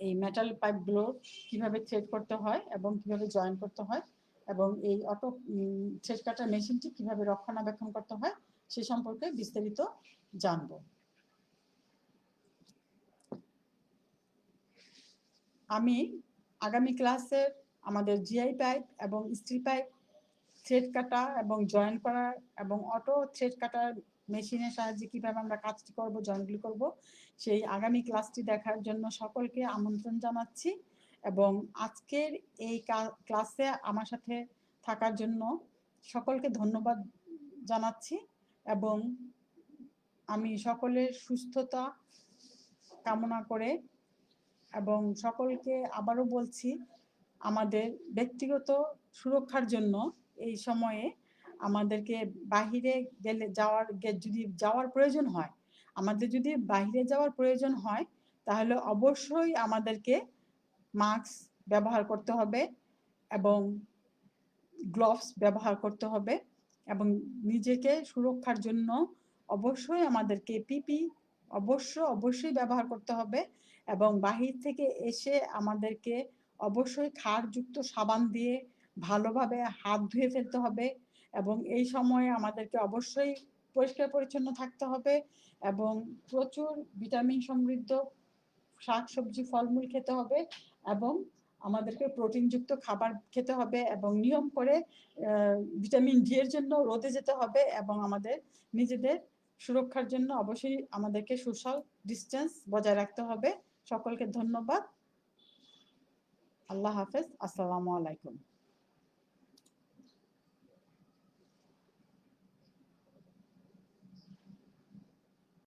এই মেটাল পাইপগুলো কিভাবে থ্রেড করতে হয় এবং কিভাবে জয়েন করতে হয়, এবং এই অটো থ্রেড কাটার মেশিনটি কিভাবে রক্ষণাবেক্ষণ করতে হয় সে সম্পর্কে বিস্তারিত জানব। আমি আগামী ক্লাসে আমাদের জিআই পাইপ এবং স্টিল পাইপ থ্রেড কাটা এবং জয়েন করা এবং অটো থ্রেড কাটার মেশিনের সাহায্যে কিভাবে আমরা কাজটি করব, জয়েনগুলি করব, সেই আগামী ক্লাসটি দেখার জন্য সকলকে আমন্ত্রণ জানাচ্ছি। এবং আজকের এই ক্লাসে আমার সাথে থাকার জন্য সকলকে ধন্যবাদ জানাচ্ছি, এবং আমি সকলের সুস্থতা কামনা করে, এবং সকলকে আবারও বলছি, আমাদের ব্যক্তিগত সুরক্ষার জন্য এই সময়ে আমাদেরকে বাহিরে যদি যাওয়ার প্রয়োজন হয়, যদি বাহিরে যাওয়ার প্রয়োজন হয়, তাহলে অবশ্যই আমাদেরকে মাস্ক ব্যবহার করতে হবে এবং গ্লোভস ব্যবহার করতে হবে, এবং নিজেকে সুরক্ষার জন্য অবশ্যই আমাদেরকে পিপি অবশ্যই ব্যবহার করতে হবে। এবং বাহির থেকে এসে আমাদেরকে অবশ্যই ক্ষারযুক্ত সাবান দিয়ে ভালোভাবে হাত ধুয়ে ফেলতে হবে, এবং এই সময়ে আমাদেরকে অবশ্যই পরিষ্কার পরিচ্ছন্ন থাকতে হবে, এবং প্রচুর ভিটামিন সমৃদ্ধ শাকসবজি ফলমূল খেতে হবে, এবং আমাদেরকে প্রোটিনযুক্ত খাবার খেতে হবে, এবং নিয়ম করে ভিটামিন ডি এর জন্য রোদে যেতে হবে, এবং আমাদের নিজেদের সুরক্ষার জন্য অবশ্যই আমাদেরকে সোশ্যাল ডিস্টেন্স বজায় রাখতে হবে। সকলকে ধন্যবাদ। আল্লাহ হাফেজ। আসসালামু আলাইকুম।